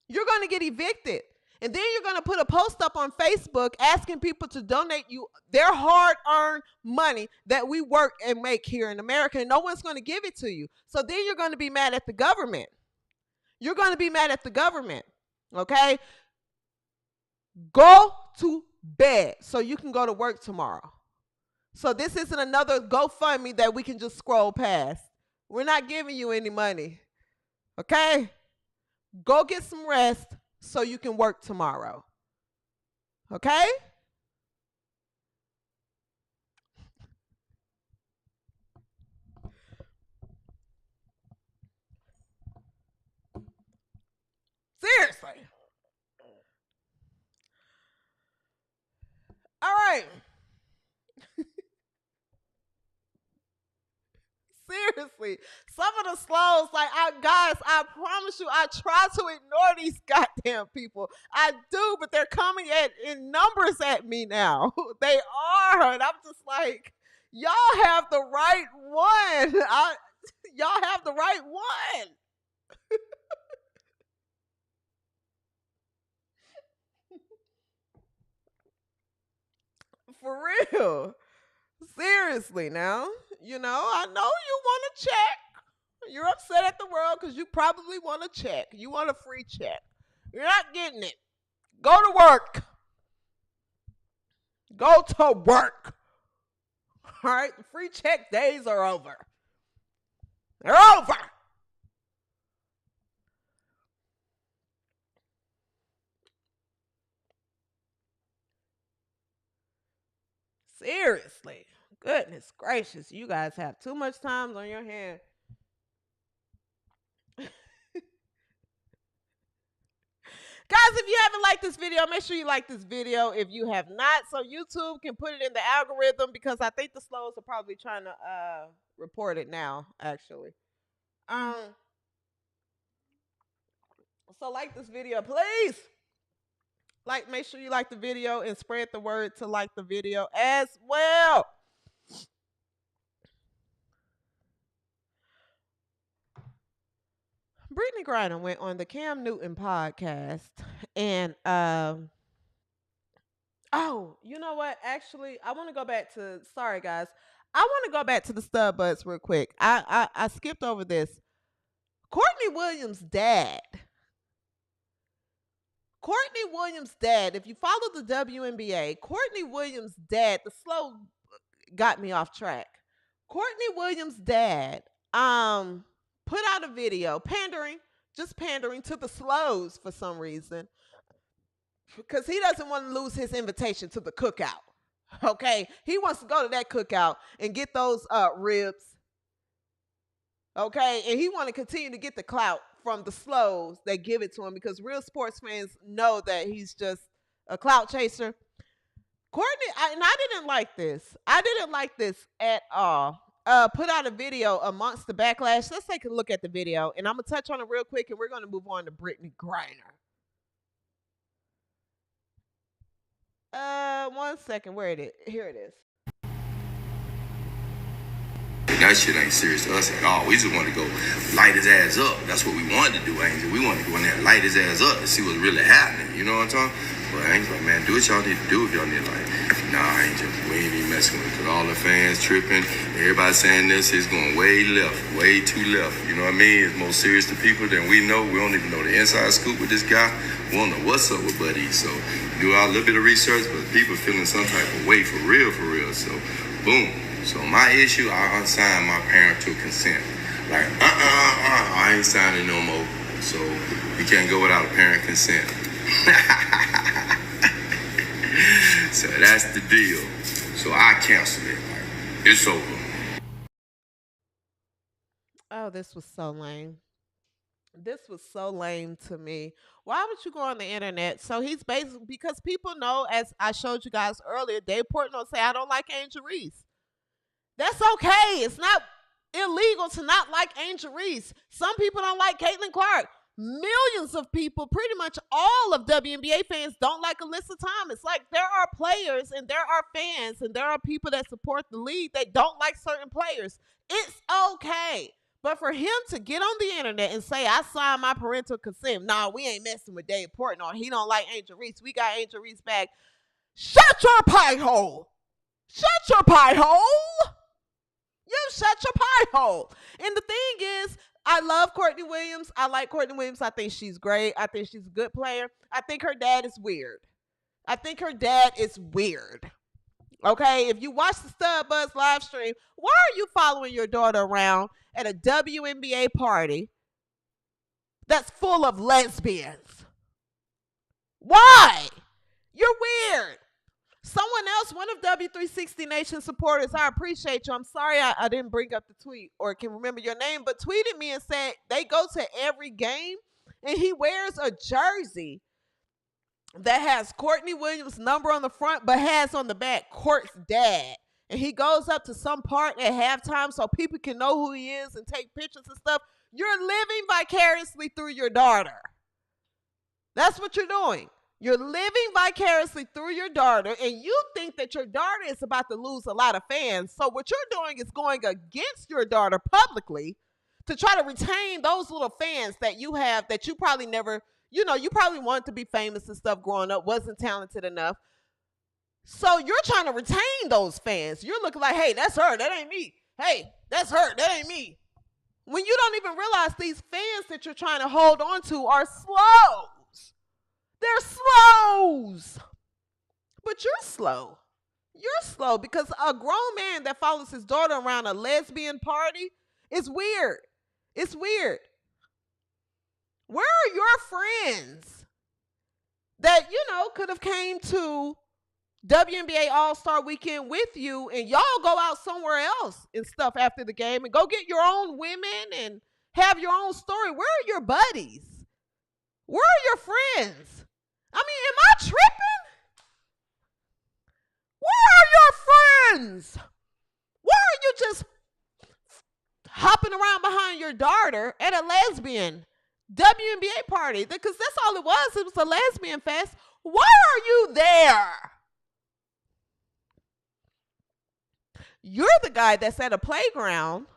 You're going to get evicted. And then you're going to put a post up on Facebook asking people to donate you their hard-earned money that we work and make here in America, and no one's going to give it to you. So then you're going to be mad at the government. You're going to be mad at the government, okay? Go to bed so you can go to work tomorrow. So this isn't another GoFundMe that we can just scroll past. We're not giving you any money, okay? Go get some rest so you can work tomorrow. Okay? Seriously. All right. Seriously, some of the slows, like, guys, I promise you, I try to ignore these goddamn people. I do, but they're coming in numbers at me now. They are, and I'm just like, y'all have the right one. Y'all have the right one. For real. Seriously now. You know, I know you want to check. You're upset at the world because you probably want a check. You want a free check. You're not getting it. Go to work. Go to work. All right? The free check days are over. They're over. Seriously. Goodness gracious. You guys have too much time on your hand. Guys, if you haven't liked this video, make sure you like this video if you have not, so YouTube can put it in the algorithm, because I think the slows are probably trying to report it now, actually. So like this video, please. Make sure you like the video and spread the word to like the video as well. Brittney Griner went on the Cam Newton podcast, and oh, you know what? Actually, I want to go back to. Sorry, guys. I want to go back to the StudBudz real quick. I skipped over this. Courtney Williams' dad. Courtney Williams' dad. If you follow the WNBA, Courtney Williams' dad. The slow got me off track. Courtney Williams' dad. Put out a video pandering to the slows for some reason, because he doesn't want to lose his invitation to the cookout. Okay, he wants to go to that cookout and get those ribs. Okay, and he want to continue to get the clout from the slows that give it to him, because real sports fans know that he's just a clout chaser. Courtney, I didn't like this. I didn't like this at all. Put out a video amongst the backlash. Let's take a look at the video, and I'm gonna touch on it real quick, and we're gonna move on to Brittney Griner. 1 second. Where it is? Here it is. That shit ain't serious to us at all. We just want to go light his ass up. That's what we wanted to do, Angel. We wanted to go in there and light his ass up and see what's really happening. You know what I'm talking? But Angel, like, man, do what y'all need to do if y'all need, like, nah, Angel, we ain't even messing with it. Because all the fans tripping, everybody saying this is going way left, way too left. You know what I mean? It's more serious to people than we know. We don't even know the inside scoop with this guy. We don't know what's up with Buddy. So do a little bit of research, but people feeling some type of way for real. So, boom. So my issue, I unsigned my parental consent. Like, I ain't signing no more. So you can't go without a parent consent. So that's the deal. So I canceled it. Like, it's over. Oh, this was so lame. This was so lame to me. Why would you go on the internet? So he's basically, because people know, as I showed you guys earlier, Dave Portnoy say, I don't like Angel Reese. That's okay. It's not illegal to not like Angel Reese. Some people don't like Caitlin Clark. Millions of people, pretty much all of WNBA fans, don't like Alyssa Thomas. Like, there are players and there are fans and there are people that support the league that don't like certain players. It's okay. But for him to get on the internet and say, I signed my parental consent. Nah, we ain't messing with Dave Portnoy. He don't like Angel Reese. We got Angel Reese back. Shut your pie hole. Shut your pie hole. You shut your pie hole. And the thing is, I love Courtney Williams. I like Courtney Williams. I think she's great. I think she's a good player. I think her dad is weird. Okay, if you watch the StudBudz live stream, why are you following your daughter around at a WNBA party that's full of lesbians? Why? You're weird. Someone else, one of W360 Nation supporters, I appreciate you. I'm sorry I didn't bring up the tweet or can remember your name, but tweeted me and said they go to every game and he wears a jersey that has Courtney Williams' number on the front, but has on the back Court's dad. And he goes up to some part at halftime so people can know who he is and take pictures and stuff. You're living vicariously through your daughter. That's what you're doing. You're living vicariously through your daughter, and you think that your daughter is about to lose a lot of fans. So what you're doing is going against your daughter publicly to try to retain those little fans that you have that you probably never, you probably wanted to be famous and stuff growing up, wasn't talented enough. So you're trying to retain those fans. You're looking like, hey, that's her. That ain't me. Hey, that's her. That ain't me. When you don't even realize these fans that you're trying to hold on to are slows. They're slows. But you're slow. You're slow because a grown man that follows his daughter around a lesbian party is weird. It's weird. Where are your friends that, could have came to WNBA All-Star Weekend with you, and y'all go out somewhere else and stuff after the game and go get your own women and have your own story. Where are your buddies? Where are your friends? I mean, am I tripping? Where are your friends? Why are you just hopping around behind your daughter at a lesbian WNBA party? Because that's all it was. It was a lesbian fest. Why are you there? You're the guy that's at a playground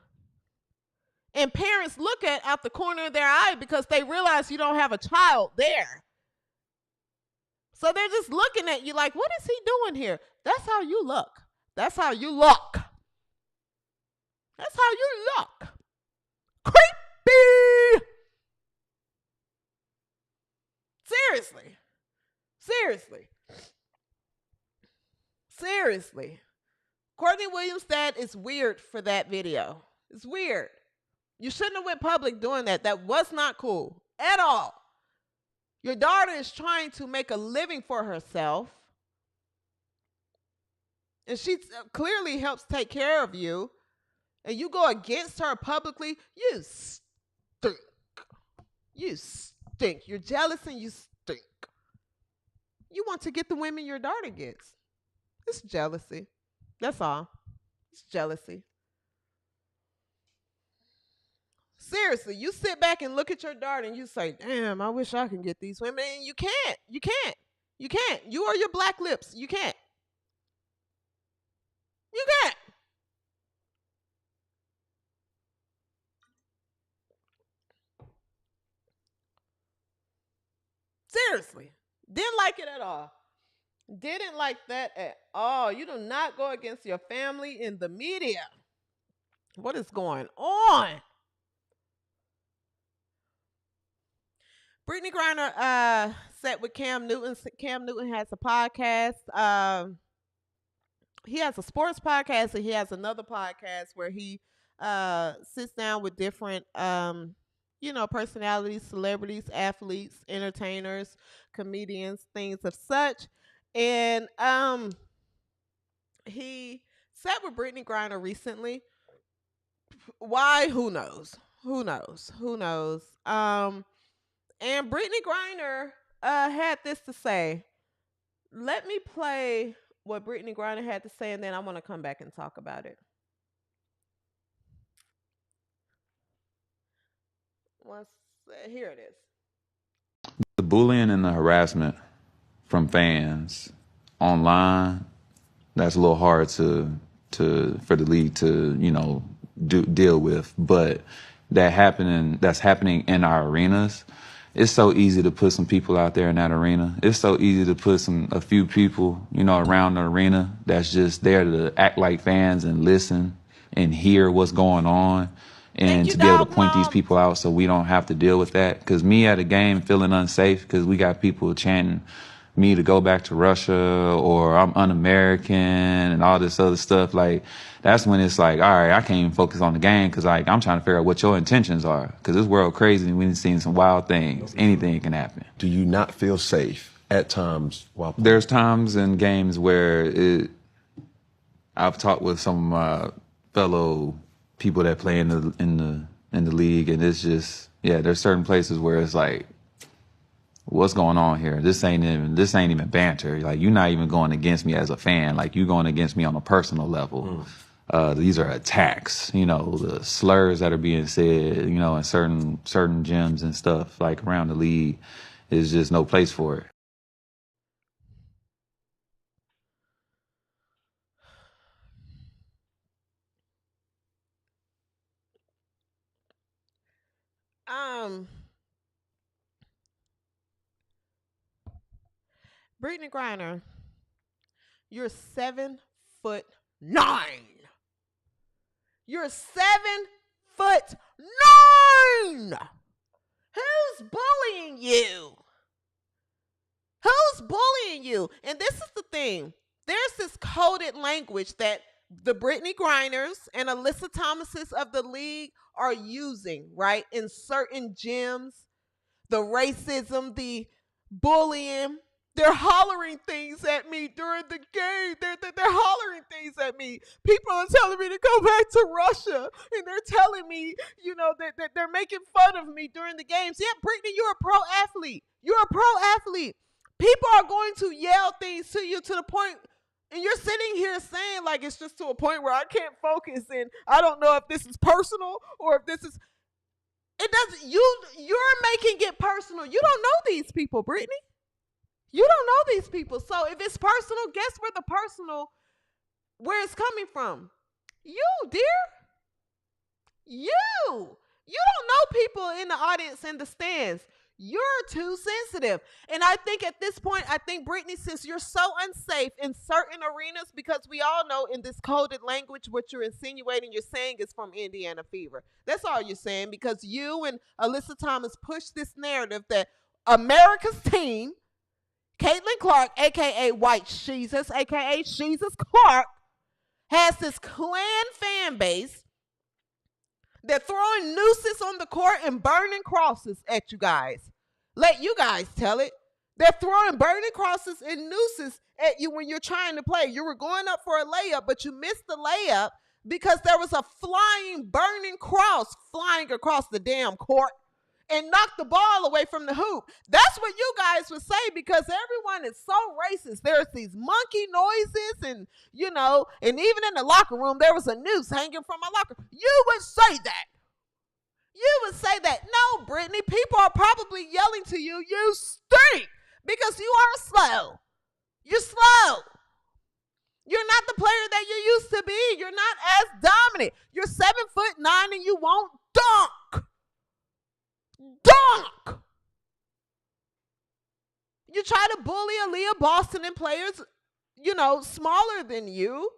and parents look at out the corner of their eye because they realize you don't have a child there. So they're just looking at you like, what is he doing here? That's how you look. That's how you look. That's how you look. Creepy. Seriously. Seriously. Seriously. Courtney Williams' dad is weird for that video. It's weird. You shouldn't have went public doing that. That was not cool at all. Your daughter is trying to make a living for herself. And she clearly helps take care of you. And you go against her publicly, you stink. You stink. You're jealous and you stink. You want to get the women your daughter gets. It's jealousy. That's all. It's jealousy. Seriously, you sit back and look at your daughter and you say, damn, I wish I could get these women. And you can't. You can't. You can't. You are your black lips. You can't. You can't. Seriously. Didn't like it at all. Didn't like that at all. You do not go against your family in the media. What is going on? Brittney Griner sat with Cam Newton. Cam Newton has a podcast. He has a sports podcast, and he has another podcast where he sits down with different personalities, celebrities, athletes, entertainers, comedians, things of such. And he sat with Brittney Griner recently. Why? Who knows? Who knows? Who knows? And Brittney Griner had this to say. Let me play what Brittney Griner had to say, and then I want to come back and talk about it. Here it is. The bullying and the harassment from fans online, that's a little hard for the league to deal with, but that's happening in our arenas. It's so easy to put some people out there in that arena. It's so easy to put a few people around the arena that's just there to act like fans and listen and hear what's going on. And to be able to point these people out so we don't have to deal with that. Because me at a game feeling unsafe because we got people chanting me to go back to Russia or I'm un-American and all this other stuff. Like, that's when it's like, all right, I can't even focus on the game because I'm trying to figure out what your intentions are. Because this world crazy and we've seen some wild things. Anything can happen. Do you not feel safe at times while playing? There's times in games where I've talked with some of my fellow people that play in the league, and it's just, there's certain places where it's like, what's going on here? This ain't even banter. Like, you're not even going against me as a fan. Like, you're going against me on a personal level. These are attacks, the slurs that are being said, in certain gyms and stuff like around the league. Is just no place for it. Brittney Griner, you're 7'9". You're 7'9". Who's bullying you? Who's bullying you? And this is the thing. There's this coded language that the Brittney Griners and Alyssa Thomases of the league are using, right? In certain gyms, the racism, the bullying, They're hollering things at me during the game. They're hollering things at me. People are telling me to go back to Russia, and they're telling me, that they're making fun of me during the games. Yeah, Brittney, you're a pro athlete. You're a pro athlete. People are going to yell things to you to the point, and you're sitting here saying like it's just to a point where I can't focus, and I don't know if this is personal or if this is. It doesn't. You're making it personal. You don't know these people, Brittney. You don't know these people. So if it's personal, guess where it's coming from? You, dear. You don't know people in the audience and the stands. You're too sensitive. And I think at this point, Brittney, since you're so unsafe in certain arenas, because we all know in this coded language, what you're insinuating, you're saying is from Indiana Fever. That's all you're saying, because you and Alyssa Thomas pushed this narrative that America's team, Caitlin Clark, a.k.a. White Jesus, a.k.a. Jesus Clark, has this clan fan base. They're throwing nooses on the court and burning crosses at you guys. Let you guys tell it. They're throwing burning crosses and nooses at you when you're trying to play. You were going up for a layup, but you missed the layup because there was a flying, burning cross flying across the damn court and knocked the ball away from the hoop. That's what you guys would say, because everyone is so racist. There's these monkey noises and even in the locker room, there was a noose hanging from my locker. You would say that. You would say that. No, Brittney, people are probably yelling to you, you stink, because you are slow. You're slow. You're not the player that you used to be. You're not as dominant. You're 7'9" and you won't dunk. Dunk! You try to bully Aaliyah Boston and players, smaller than you.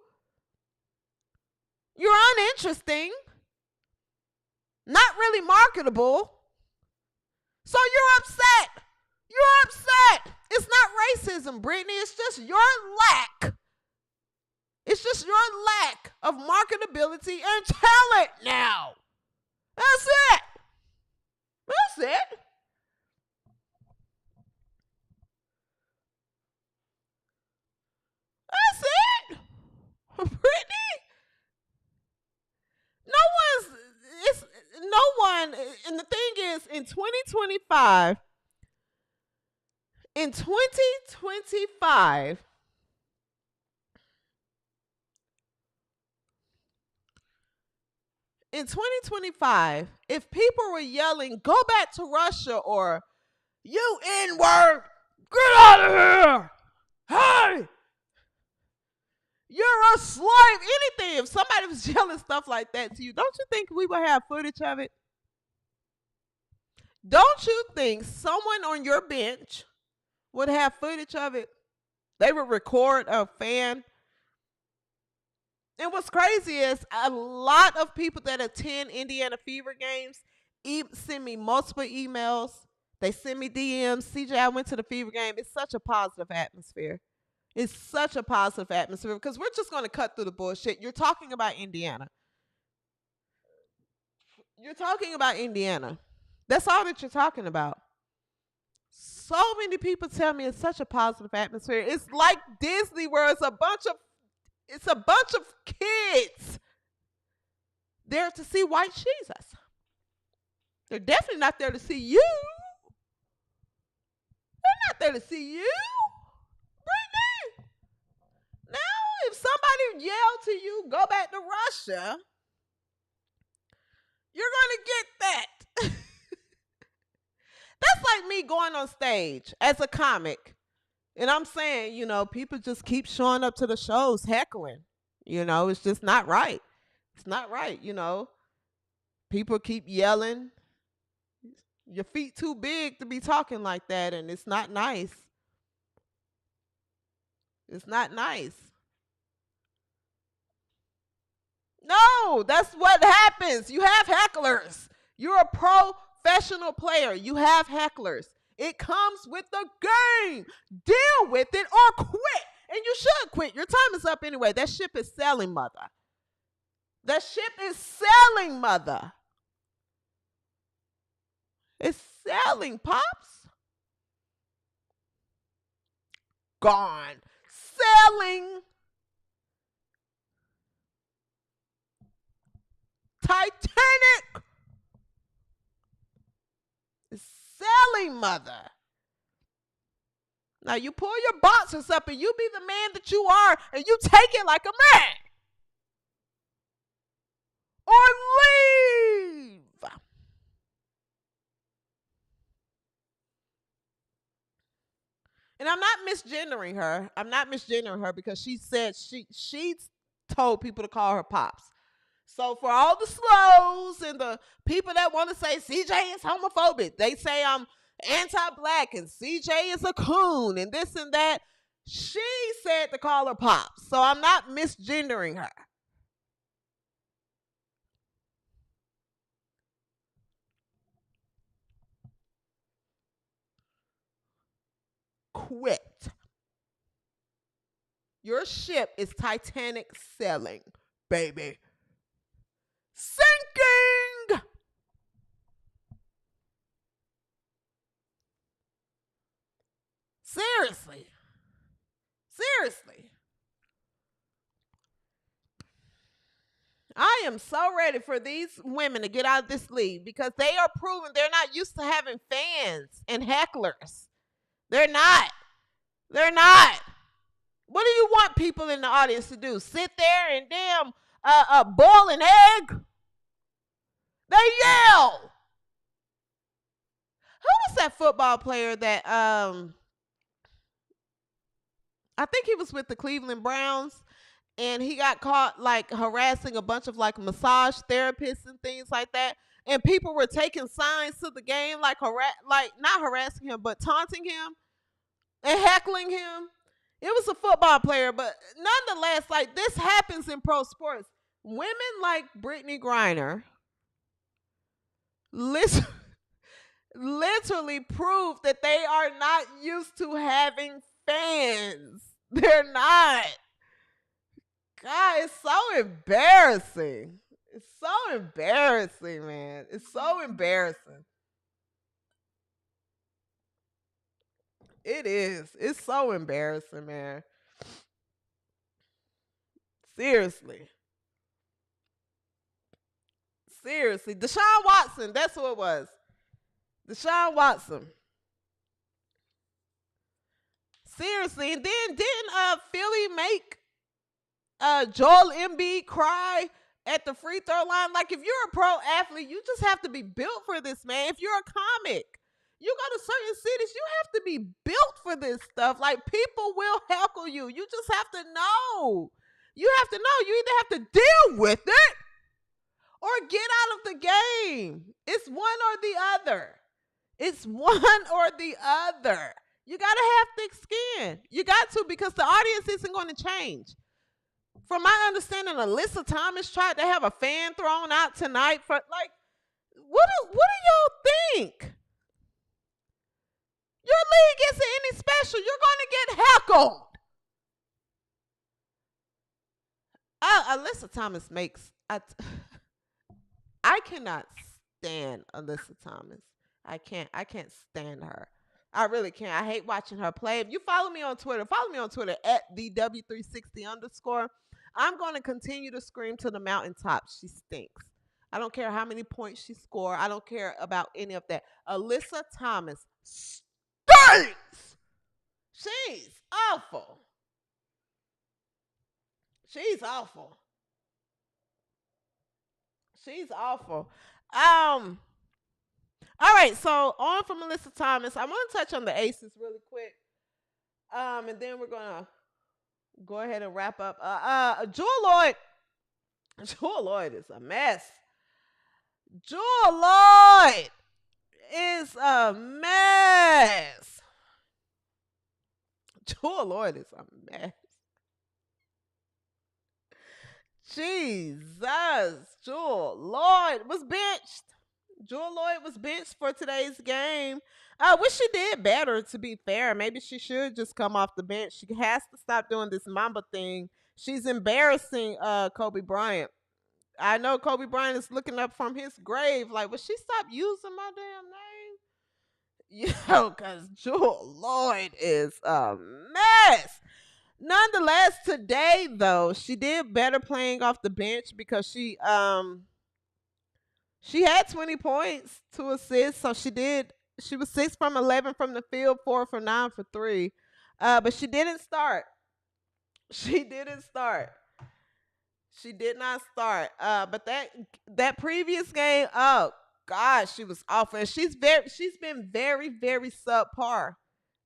You're uninteresting. Not really marketable. So you're upset. You're upset. It's not racism, Brittney. It's just your lack. It's just your lack of marketability and talent now. That's it. That's it. That's it. Brittney. No one, and the thing is, in 2025, if people were yelling, go back to Russia, or you N-word, get out of here, hey, you're a slave, anything, if somebody was yelling stuff like that to you, don't you think we would have footage of it? Don't you think someone on your bench would have footage of it? They would record a fan. And what's crazy is a lot of people that attend Indiana Fever games send me multiple emails. They send me DMs. CJ, I went to the Fever game. It's such a positive atmosphere. It's such a positive atmosphere, because we're just going to cut through the bullshit. You're talking about Indiana. You're talking about Indiana. That's all that you're talking about. So many people tell me it's such a positive atmosphere. It's like Disney, where it's a bunch of kids there to see White Jesus. They're definitely not there to see you. They're not there to see you. Brittney. Now, if somebody yelled to you, go back to Russia, you're going to get that. That's like me going on stage as a comic. And I'm saying, people just keep showing up to the shows heckling. It's just not right. It's not right, People keep yelling. Your feet too big to be talking like that, and it's not nice. It's not nice. No, that's what happens. You have hecklers. You're a professional player. You have hecklers. It comes with the game. Deal with it or quit. And you should quit. Your time is up anyway. That ship is sailing, mother. That ship is sailing, mother. It's sailing, Pops. gone. Selling. Titanic. Selling, mother. Now you pull your boxers up and you be the man that you are and you take it like a man. Or leave. And I'm not misgendering her. I'm not misgendering her because she said she told people to call her Pops. So for all the slows and the people that want to say CJ is homophobic, they say I'm anti-black and CJ is a coon and this and that. She said to call her Pops. So I'm not misgendering her. Quit. Your ship is Titanic selling, baby. Sinking. Seriously. Seriously. I am so ready for these women to get out of this league because they are proving they're not used to having fans and hecklers. They're not. They're not. What do you want people in the audience to do? Sit there and damn boil an egg? They yell. Who was that football player that I think he was with the Cleveland Browns and he got caught like harassing a bunch of like massage therapists and things like that. And people were taking signs to the game like not harassing him but taunting him and heckling him. It was a football player, but nonetheless, like this happens in pro sports. Women like Brittney Griner literally prove that they are not used to having fans. They're not. God, it's so embarrassing. It's so embarrassing, man. It's so embarrassing. It is. It's so embarrassing, man. Seriously. Seriously. Deshaun Watson, that's who it was. Deshaun Watson. Seriously. And then didn't Philly make Joel Embiid cry at the free throw line? Like, if you're a pro athlete, you just have to be built for this, man. If you're a comic, you go to certain cities, you have to be built for this stuff. Like, people will heckle you. You just have to know. You have to know. You either have to deal with it or get out of the game. It's one or the other. It's one or the other. You got to have thick skin. You got to, because the audience isn't going to change. From my understanding, Alyssa Thomas tried to have a fan thrown out tonight for, like, what do y'all think? Your league isn't any special. You're going to get heckled. Alyssa Thomas makes... I cannot stand Alyssa Thomas. I can't stand her. I really can't. I hate watching her play. If you follow me on Twitter at the W360_. I'm going to continue to scream to the mountaintops. She stinks. I don't care how many points she scored. I don't care about any of that. Alyssa Thomas stinks. She's awful. She's awful. She's awful. All right, so on from Alyssa Thomas. I want to touch on the Aces really quick. And then we're gonna go ahead and wrap up. Jewell Loyd. Jewell Loyd is a mess. Jewell Loyd is a mess. Jewell Loyd is a mess. Jesus. Jewell Loyd was benched. Jewell Loyd was benched for today's game. I wish she did better, to be fair. Maybe she should just come off the bench. She has to stop doing this Mamba thing. She's embarrassing Kobe Bryant. I know Kobe Bryant is looking up from his grave like, will she stop using my damn name? Because Jewell Loyd is a mess. Nonetheless, today though, she did better playing off the bench because she had 20 points, 2 assists, so she was 6 from 11 from the field, 4 from 9 for 3. But she didn't start. She did not start. But that previous game, oh God, she was awful. And she's been very, very subpar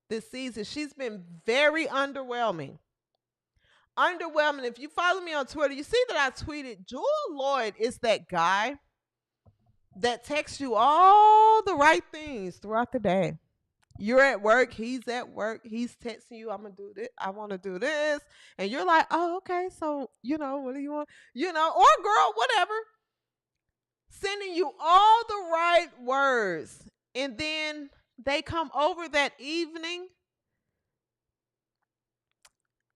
this season. She's been very underwhelming. If you follow me on Twitter, you see that I tweeted Jewell Loyd is that guy that texts you all the right things throughout the day. You're at work, he's at work, he's texting you, I'm gonna do this, I want to do this, and you're like, oh, okay, so what do you want, or girl, whatever, sending you all the right words, and then they come over that evening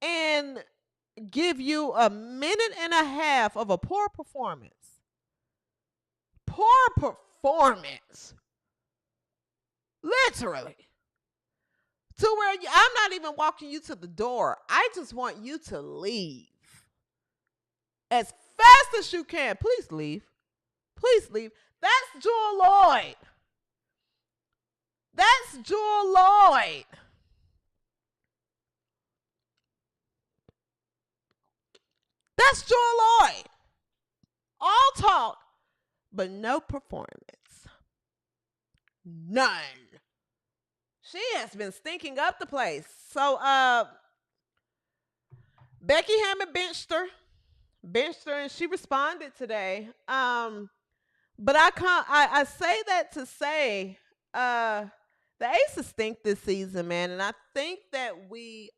and give you a minute and a half of a poor performance. Literally. To where I'm not even walking you to the door. I just want you to leave. As fast as you can. Please leave. Please leave. That's Jewell Loyd. That's Jewell Loyd. That's Jewell Loyd. All talk, but no performance. None. She has been stinking up the place. So Becky Hammond benched her, and she responded today. But I say that to say the Aces stink this season, man, and I think that we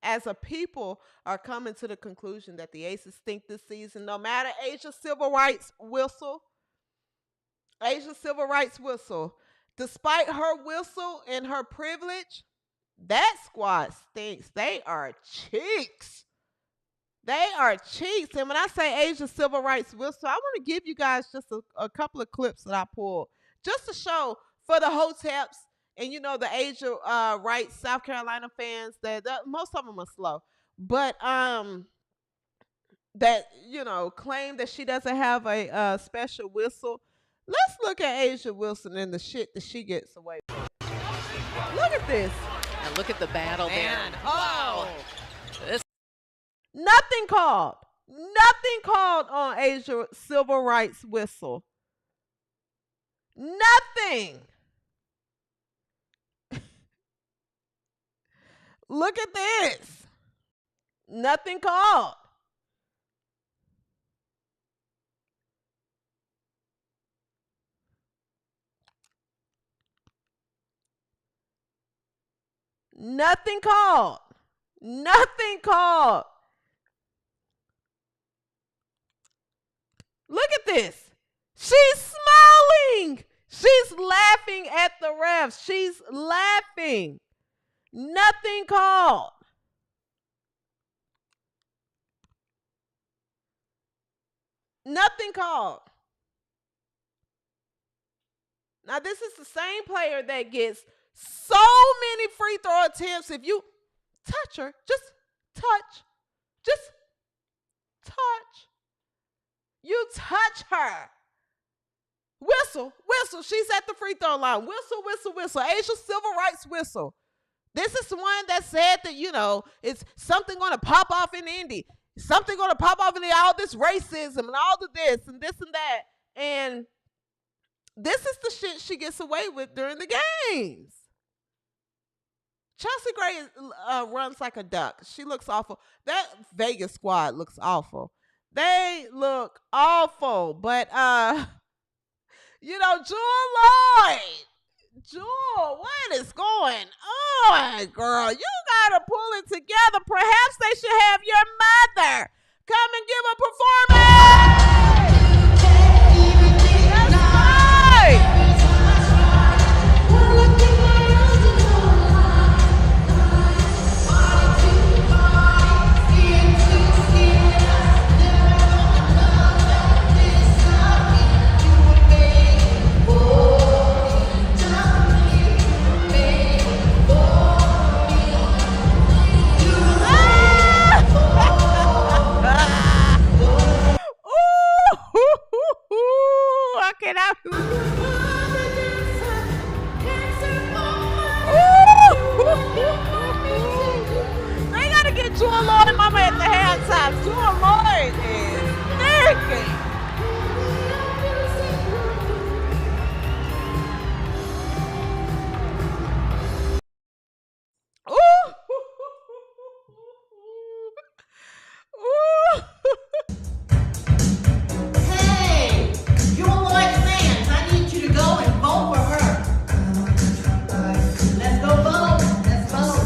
as a people are coming to the conclusion that the Aces stink this season. No matter Asia's civil rights whistle, despite her whistle and her privilege, that squad stinks. They are cheeks. And when I say Asia's civil rights whistle, I want to give you guys just a couple of clips that I pulled just to show for the Hoteps and the Asia rights South Carolina fans that most of them are slow, but that claim that she doesn't have a special whistle. Let's look at Asia Wilson and the shit that she gets away with. Look at this. And look at the battle there. Oh. Nothing called on Asia civil rights whistle. Nothing. Look at this. Nothing called. Nothing called. Look at this. She's smiling. She's laughing at the refs. She's laughing. Nothing called. Nothing called. Now, this is the same player that gets so many free throw attempts. If you touch her, just touch. You touch her. Whistle. She's at the free throw line. Whistle. Asian civil rights whistle. This is the one that said that, it's something going to pop off in Indy. Something going to pop off in all this racism and all of this and that. And this is the shit she gets away with during the games. Chelsea Gray runs like a duck. She looks awful. That Vegas squad looks awful. They look awful. But, Jewell Loyd. Jewell, what is going on, girl? You gotta pull it together. Perhaps they should have your mother come and give a performance. That's right. Damn, Jewell Loyd is thinking. Ooh. Ooh. Hey, Jewell Loyd fans, I need you to go and vote for her. Let's go vote. Let's vote.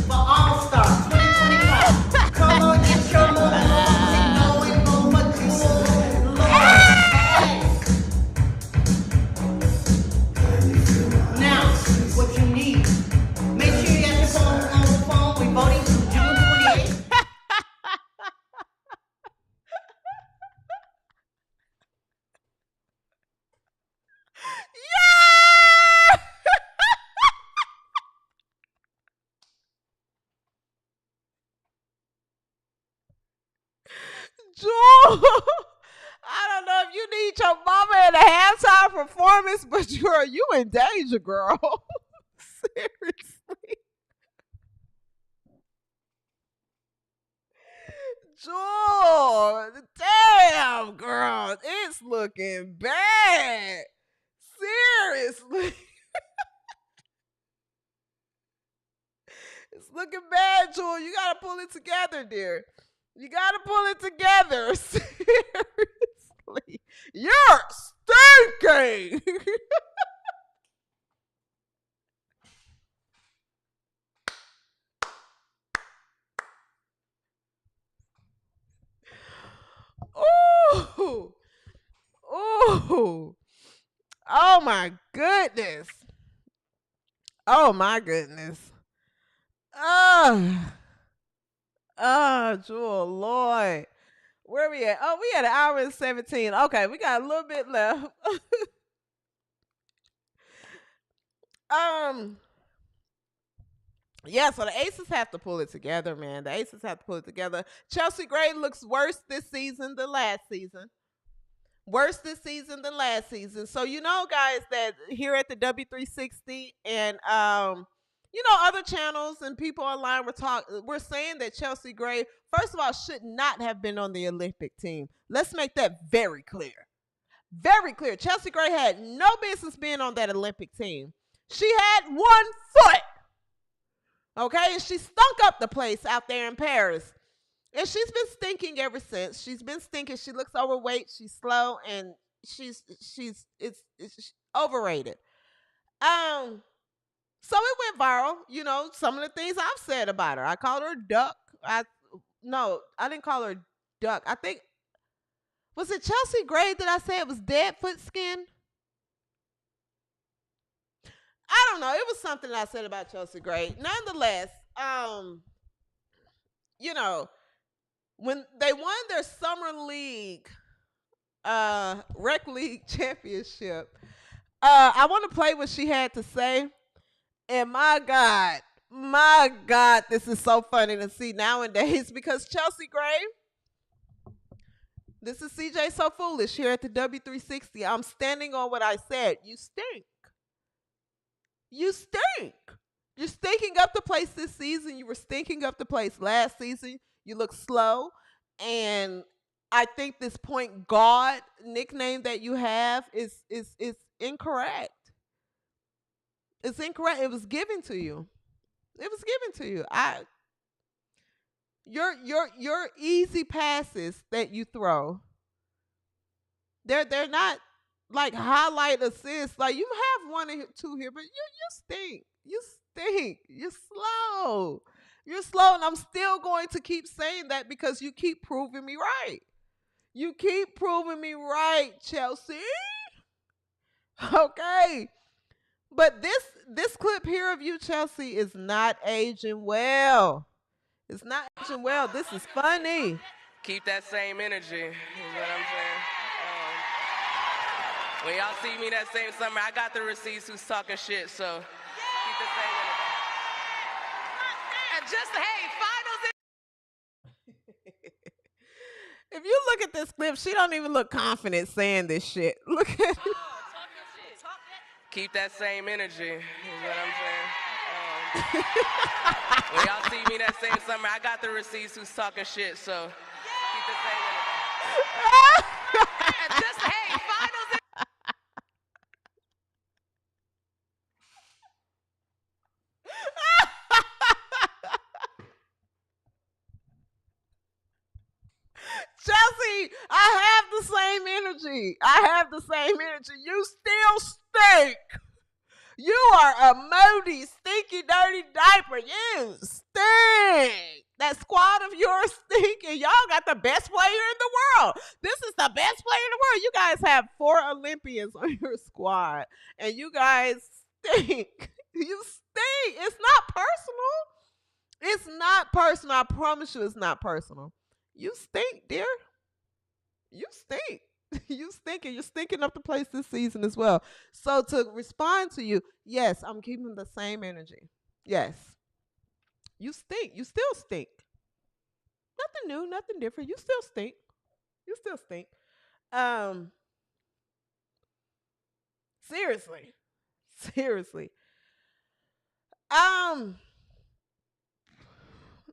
For All Star 2025. Come on, get your move on. And go and vote for Jewell Loyd. Now, what you need. Make sure you got your phone on the phone. We're voting through June 28th. Yeah! Jewel, I don't know if you need your mama in a halftime performance, but you in danger, girl. Seriously. Jewel, damn, girl, it's looking bad. Seriously. It's looking bad, Jewel. You gotta pull it together, dear. You gotta pull it together. Seriously. You're stinking. Ooh. Ooh. Oh my goodness. Oh my goodness. Jewell Loyd. Where we at? Oh, we at 1 hour and 17. Okay, we got a little bit left. Yeah, so the Aces have to pull it together, man. The Aces have to pull it together. Chelsea Gray looks worse this season than last season. Worse this season than last season. So you know, guys, that here at the W360 and other channels and people online we're saying that Chelsea Gray, first of all, should not have been on the Olympic team. Let's make that very clear. Very clear. Chelsea Gray had no business being on that Olympic team. She had 1 foot. Okay, and she stunk up the place out there in Paris. And she's been stinking ever since. She's been stinking. She looks overweight. She's slow, and she's overrated. So it went viral. You know, some of the things I've said about her. I called her a duck. I didn't call her duck. I think, was it Chelsea Gray that I said it was dead foot skin? I don't know. It was something that I said about Chelsea Gray. Nonetheless, when they won their summer league, rec league championship, I want to play what she had to say. And my God, this is so funny to see nowadays because Chelsea Gray, this is CJSoFoolish here at the W360. I'm standing on what I said. You stink. You stink. You're stinking up the place this season. You were stinking up the place last season. You look slow. And I think this point guard nickname that you have is incorrect. It's incorrect. It was given to you. It was given to you. Your easy passes that you throw, they're not like highlight assists. Like you have 1 or 2 here, but you stink. You stink. You're slow. You're slow, and I'm still going to keep saying that because you keep proving me right. You keep proving me right, Chelsea. Okay. But this clip here of you, Chelsea, is not aging well. It's not aging well. This is funny. Keep that same energy, is what I'm saying. When y'all see me that same summer, I got the receipts who's talking shit, so keep the same energy. And just, hey, finals. If you look at this clip, she don't even look confident saying this shit. Look at Keep that same energy, is what I'm saying. When y'all see me that same summer, I got the receipts who's talking shit, so keep the same in the back. And just, hey, finals. Chelsea, I have the same energy. You still stink. You are a moody, stinky, dirty diaper. You stink. That squad of yours stinking. Y'all got the best player in the world. This is the best player in the world. You guys have 4 Olympians on your squad, and you guys stink. You stink. It's not personal. It's not personal. I promise you it's not personal. You stink, dear. You stink. You stinking. You're stinking up the place this season as well. So to respond to you, yes, I'm keeping the same energy. Yes. You stink. You still stink. Nothing new, nothing different. You still stink. You still stink. Seriously.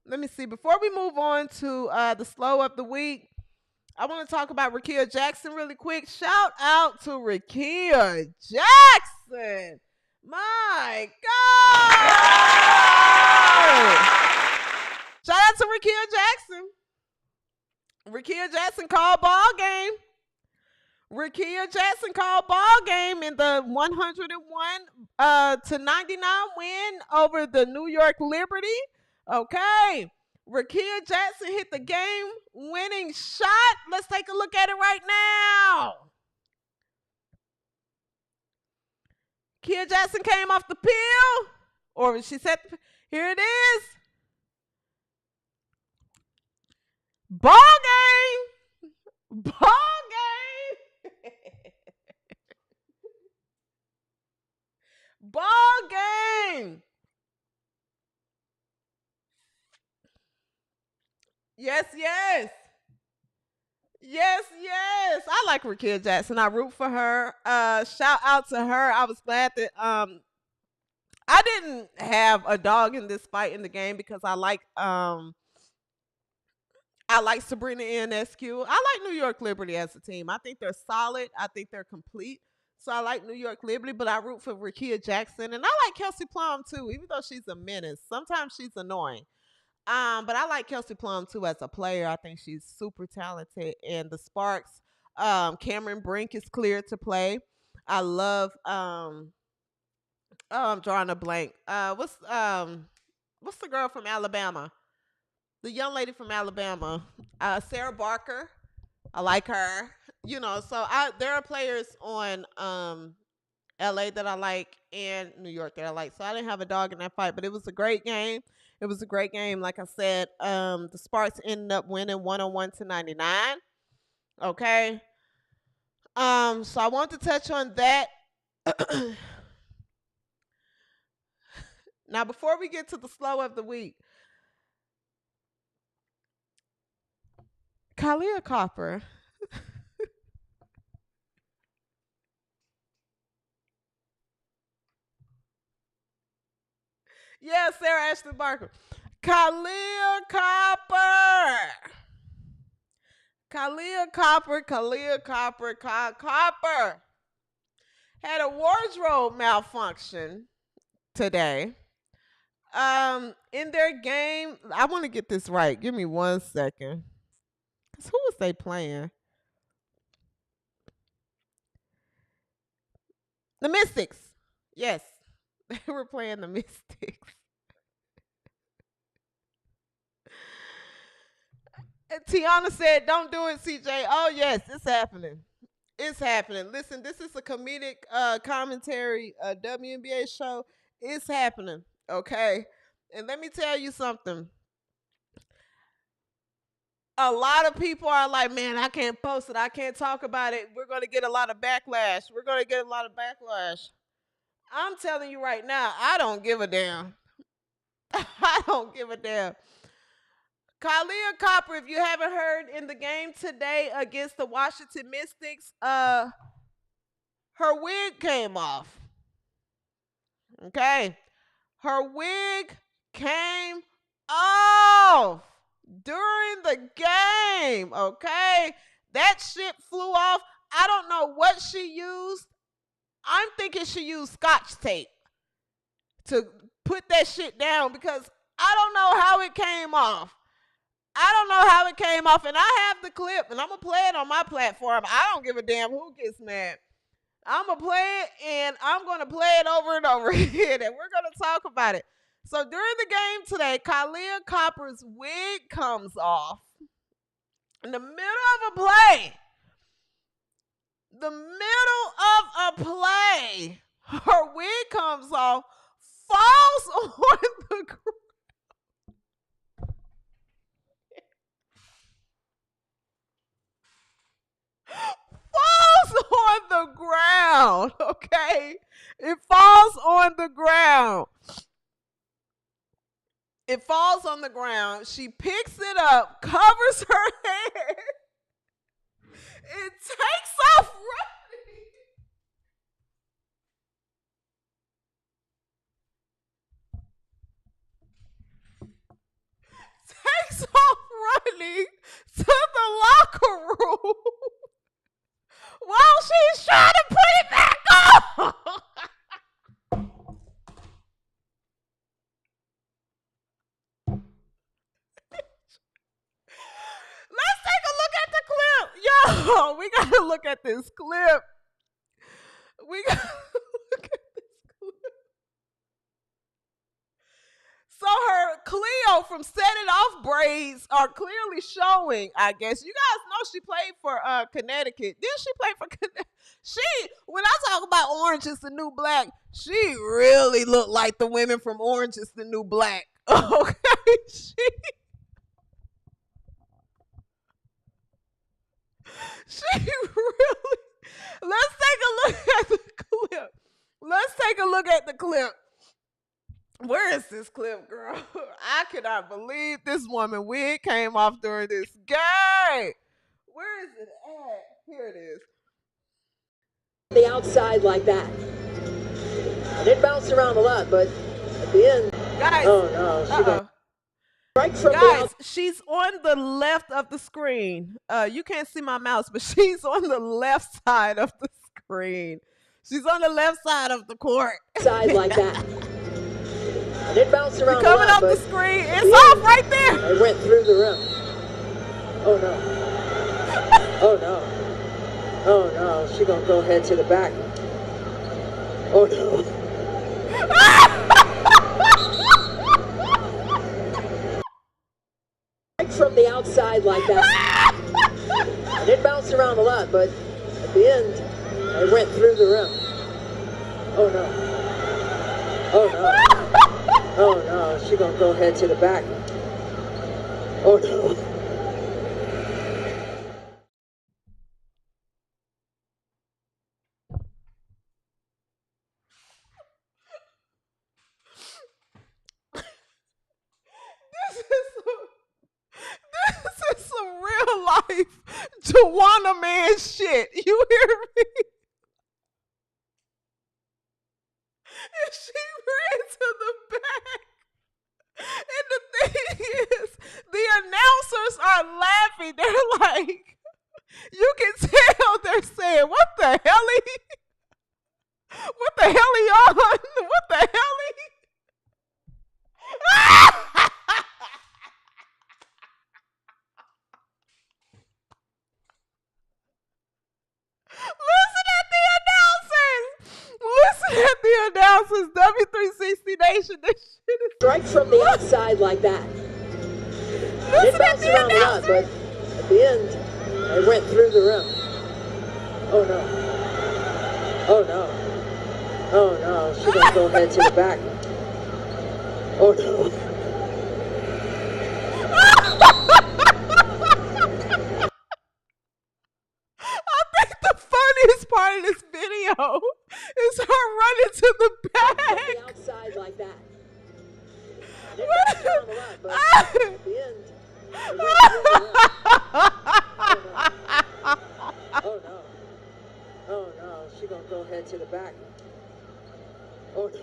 Let me see. Before we move on to the slow of the week, I want to talk about Rakia Jackson really quick. Shout out to Rakia Jackson. My God. Shout out to Rakia Jackson. Rakia Jackson called ball game. Rakia Jackson called ball game in the 101 to 99 win over the New York Liberty. Okay. Rakia Jackson hit the game-winning shot. Let's take a look at it right now. Rakia Jackson came off the peel. Or she said, here it is. Ball game. Ball game. Ball game. Yes. I like Rakia Jackson. I root for her. Shout out to her. I was glad that I didn't have a dog in this fight in the game because I like Sabrina Ionescu. I like New York Liberty as a team. I think they're solid. I think they're complete. So I like New York Liberty, but I root for Rakia Jackson. And I like Kelsey Plum too, even though she's a menace. Sometimes she's annoying. But I like Kelsey Plum too as a player. I think she's super talented. And the Sparks, Cameron Brink is cleared to play. I love I'm drawing a blank. What's the girl from Alabama? The young lady from Alabama. Sarah Barker. I like her. You know, so there are players on LA that I like and New York that I like. So I didn't have a dog in that fight, but it was a great game. It was a great game. Like I said, the Sparks ended up winning 101 to 99. Okay. So I want to touch on that. Now, before we get to the slow of the week, Kalia Copper. Yeah, Sarah Ashley Barker. Kalia Copper. Had a wardrobe malfunction today. In their game, I want to get this right. Give me 1 second. Because who was they playing? The Mystics. Yes. They were playing the Mystics. And Tiana said, don't do it, CJ. Oh, yes, it's happening. It's happening. Listen, this is a comedic commentary WNBA show. It's happening, okay? And let me tell you something. A lot of people are like, man, I can't post it. I can't talk about it. We're going to get a lot of backlash. I'm telling you right now, I don't give a damn. I don't give a damn. Kalia Copper, if you haven't heard, in the game today against the Washington Mystics, her wig came off. Okay. Her wig came off during the game, okay? That shit flew off. I don't know what she used. I'm thinking she used Scotch tape to put that shit down because I don't know how it came off. I don't know how it came off, and I have the clip, and I'm going to play it on my platform. I don't give a damn who gets mad. I'm going to play it, and I'm going to play it over and over again, and we're going to talk about it. So during the game today, Kalia Copper's wig comes off in the middle of a play. The middle of a play, her wig comes off, falls on the ground. Falls on the ground, okay? It falls on the ground. It falls on the ground. She picks it up, covers her head. It takes off running. Takes off running to the locker room while she's trying to put it back on. Let's take a look at the clip. Yo, we got to look at this clip. We got to look at this clip. So her Cleo from Set It Off braids are clearly showing, I guess. You guys know she played for Connecticut. Didn't she play for Connecticut? When I talk about Orange is the New Black, she really looked like the women from Orange is the New Black. Okay? She really. Let's take a look at the clip. Let's take a look at the clip. Where is this clip, girl? I cannot believe this woman wig came off during this game. Where is it at? Here it is. The outside like that. And it bounced around a lot, but at the end. Guys. Oh, no. Guys, she's on the left of the screen. You can't see my mouse, but she's on the left side of the screen. She's on the left side of the court. Side like that. And it bounced around coming a lot, off the screen. It's off right there. It went through the rim. Oh, no. Oh, no. Oh, no. She's going to go head to the back. Oh, no. From the outside like that. And it bounced around a lot, but at the end, it went through the rim. Oh, no. Oh, no. Oh, no. She's going to go head to the back. Oh, no. This is some real life Joanna man shit. You hear me? And she ran to the back. And the thing is, the announcers are laughing. They're like, you can tell they're saying, what the hell? What the hell he on? What the hell? Listen at the announcers. W360 Nation. This shit is right from the outside like that. It bounced around a lot, but at the end, it went through the rim. Oh, no. Oh, no. Oh, no. She's going to go head to the back. Oh, no. Part of this video is her running to the back. The outside like that. It bounced around a lot, but at the end, it went through the rim. Oh, no. Oh, no. She's going to go head to the back. Oh, no.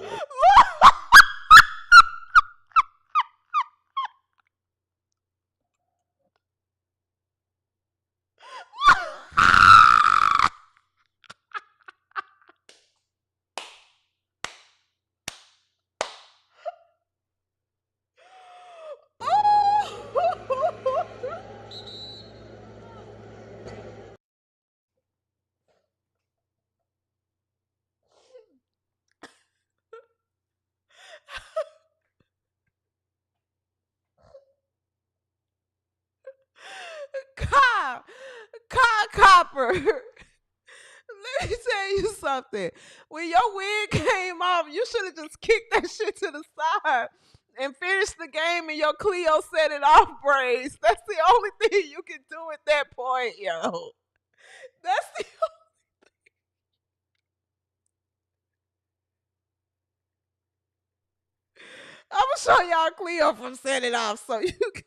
Copper. Let me tell you something. When your wig came off, you should have just kicked that shit to the side and finished the game in your Cleo set it off braids. That's the only thing you can do at that point, yo. That's the I'm gonna show y'all Cleo from set it off so you can,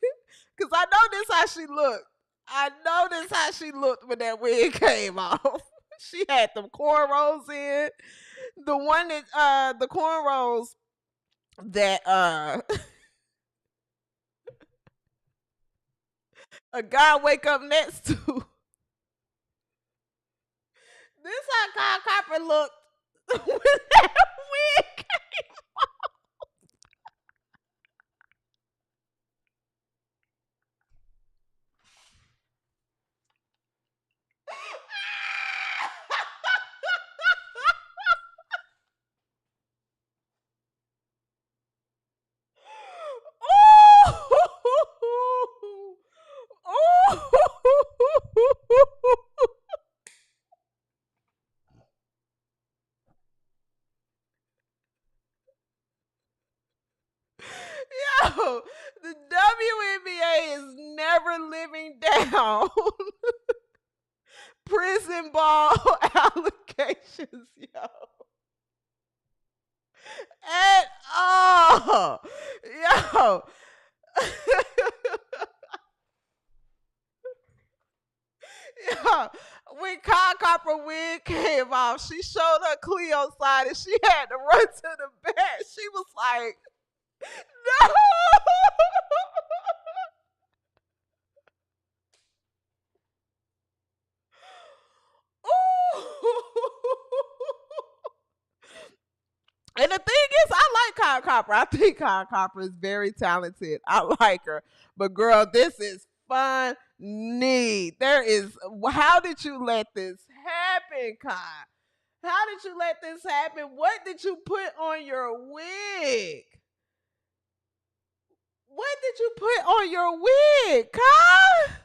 cause I know this how she looked. I know this how she looked when that wig came off. She had them cornrows in. The one that the cornrows that a guy wake up next to. This how Kyle Copper looked when that wig came off. Yo, the WNBA is never living down prison ball allegations, yo. At all. Yo. Yo, when Kyle Copper wig came off, she showed her Cleo side and she had to run to the bed. She was like, no! And the thing is, I like Kyle Copper. I think Kyle Copper is very talented. I like her. But girl, this is funny. How did you let this happen, Kyle? How did you let this happen? What did you put on your wig? What did you put on your wig, Kyle?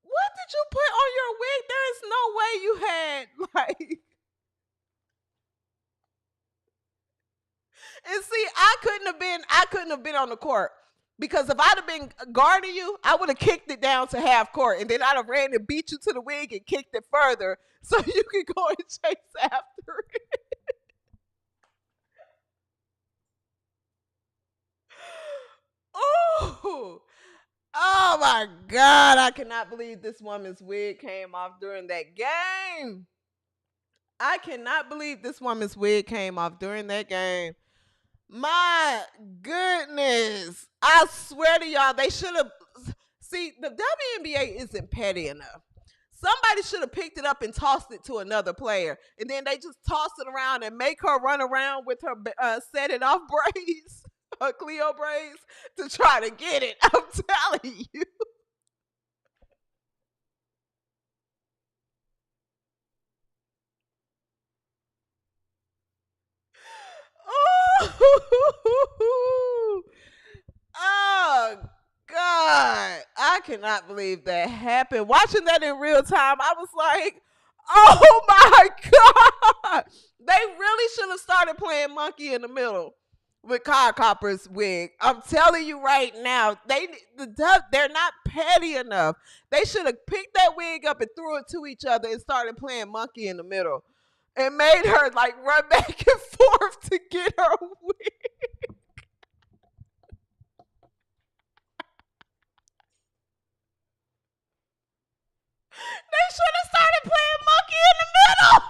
What did you put on your wig? There is no way you had, like... And see, I couldn't have been on the court. Because if I'd have been guarding you, I would have kicked it down to half court. And then I'd have ran and beat you to the wig and kicked it further so you could go and chase after it. Oh, oh my God. I cannot believe this woman's wig came off during that game. I cannot believe this woman's wig came off during that game. My goodness. I swear to y'all, they should have. See, the WNBA isn't petty enough. Somebody should have picked it up and tossed it to another player. And then they just toss it around and make her run around with her set it off braids, her Cleo braids, to try to get it. I'm telling you. Oh, God. I cannot believe that happened. Watching that in real time, I was like, oh, my God. They really should have started playing monkey in the middle with Kyle Copper's wig. I'm telling you right now, they're not petty enough. They should have picked that wig up and threw it to each other and started playing monkey in the middle. And made her like run back and forth to get her wig. They should have started playing monkey in the middle.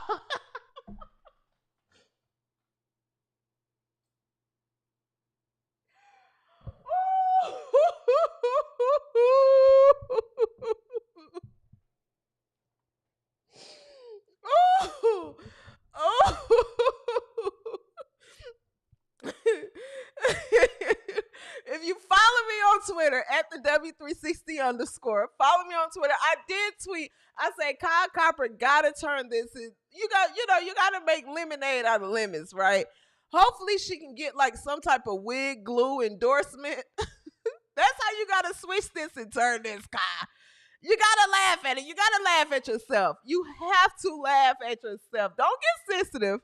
If you follow me on Twitter at the W360 _ follow me on Twitter. I did tweet. I said Kyle Copper gotta turn this in. You gotta make lemonade out of lemons, right? Hopefully she can get like some type of wig glue endorsement. That's how you gotta switch this and turn this, Kyle. You gotta laugh at it. You gotta laugh at yourself. You have to laugh at yourself. Don't get sensitive.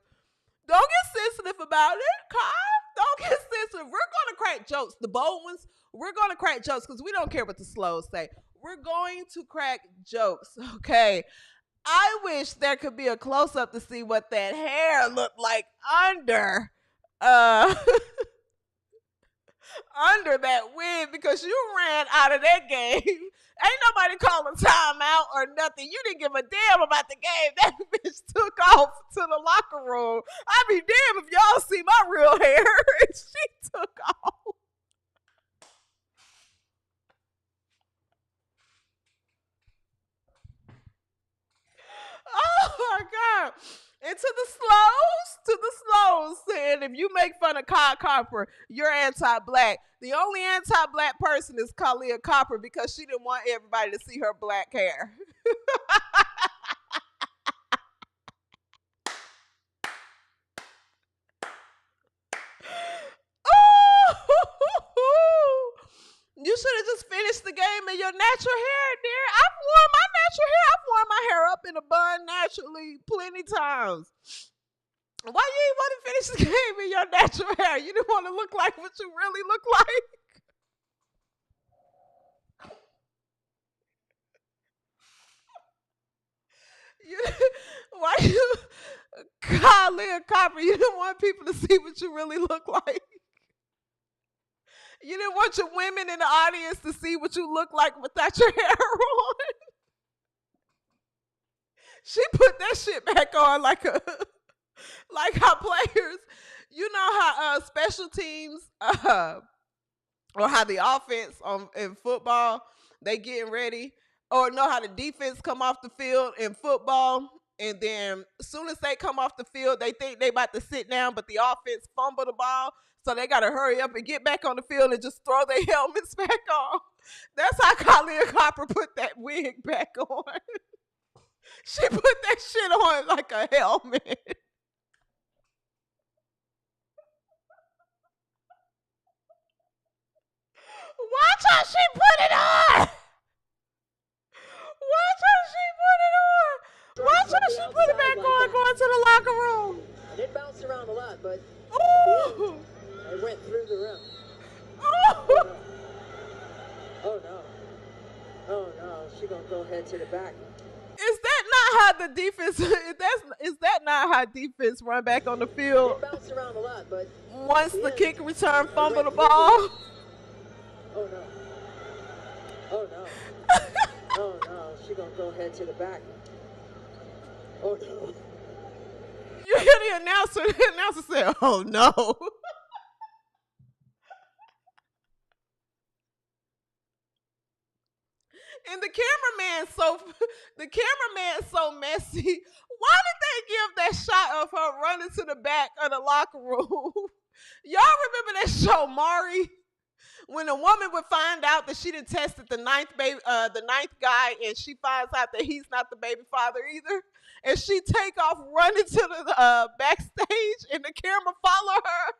Don't get sensitive about it, Kyle. Don't get sensitive. We're gonna crack jokes. The bold ones, we're gonna crack jokes because we don't care what the slows say. We're going to crack jokes, okay? I wish there could be a close-up to see what that hair looked like under under that wig, because you ran out of that game. Ain't nobody calling timeout or nothing. You didn't give a damn about the game. That bitch took off to the locker room. I'd be damned if y'all see my real hair. She took off. Oh my God. And to the slows, saying if you make fun of Kyle Copper, you're anti-black. The only anti-black person is Kalia Copper because she didn't want everybody to see her black hair. You should have just finished the game in your natural hair, dear. I've worn my natural hair. I've worn my hair up in a bun naturally plenty times. Why you didn't want to finish the game in your natural hair? You didn't want to look like what you really look like? Why you, Kalia Copper, you didn't want people to see what you really look like? You didn't want your women in the audience to see what you look like without your hair on. She put that shit back on like how players, you know how special teams or how the offense in football, they getting ready, or know how the defense come off the field in football, and then as soon as they come off the field, they think they about to sit down, but the offense fumble the ball. So they got to hurry up and get back on the field and just throw their helmets back on. That's how Kalia Copper put that wig back on. She put that shit on like a helmet. Watch how she put it on. Watch how she put it on. Watch how she put it back on going to the locker room. And it bounced around a lot, but Ooh. it went through the rim. Oh. Oh no. Oh no. She gonna go head to the back. Is that not how the defense? Is that not how defense run back on the field? It bounced around a lot, but once the kick return, fumble the ball. Oh no. Oh no. Oh no. She gonna go head to the back. Oh no. You hear the announcer? The announcer said, "Oh no." And the cameraman's so messy. Why did they give that shot of her running to the back of the locker room? Y'all remember that show, Maury? When a woman would find out that she done tested the ninth guy, and she finds out that he's not the baby father either, and she take off running to the backstage, and the camera follow her.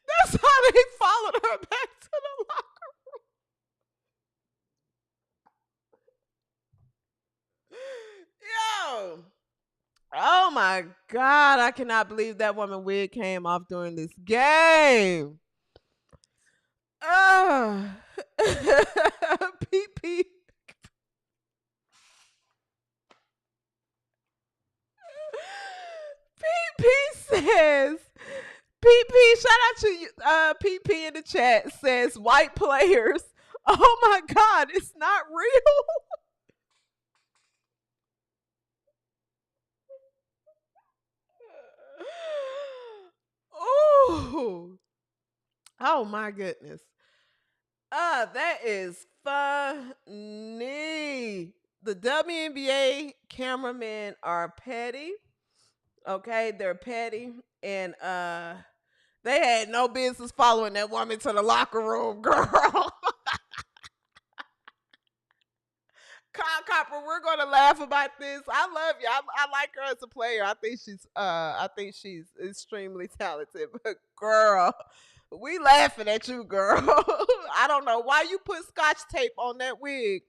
That's how they followed her back to the locker room. Yo. Oh my God, I cannot believe that woman wig came off during this game. PP. PP says, PP, shout out to you, PP in the chat says, white players. Oh my God, it's not real. Ooh. Oh my goodness. That is funny. The WNBA cameramen are petty. Okay, they're petty. And they had no business following that woman to the locker room, girl. Kyle Copper, we're gonna laugh about this. I love you. I like her as a player. I think she's extremely talented. But girl, we laughing at you, girl. I don't know why you put scotch tape on that wig.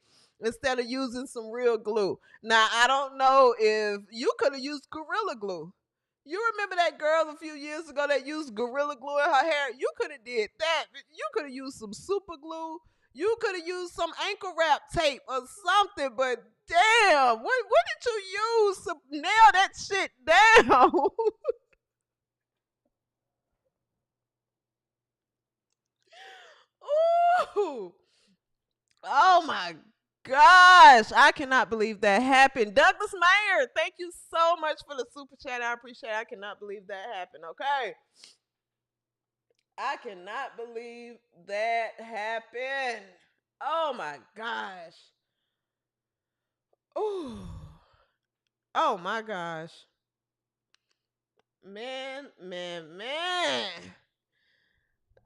instead of using some real glue. Now, I don't know if you could have used Gorilla Glue. You remember that girl a few years ago that used Gorilla Glue in her hair? You could have did that. You could have used some super glue. You could have used some ankle wrap tape or something, but damn, what did you use to nail that shit down? Ooh. Oh my gosh. I cannot believe that happened. Douglas Mayer, thank you so much for the super chat. I appreciate it. I cannot believe that happened. Okay. I cannot believe that happened. Oh my gosh. Ooh. Oh my gosh. Man. Man.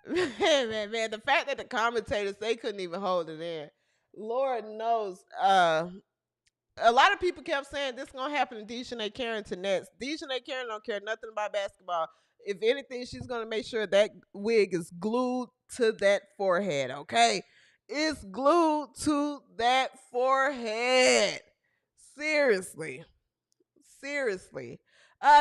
The fact that the commentators, they couldn't even hold it in. Lord knows. A lot of people kept saying this is going to happen to Dejanay Carrington next. Dejanay Carrington don't care nothing about basketball. If anything, she's going to make sure that wig is glued to that forehead, okay? It's glued to that forehead. Seriously.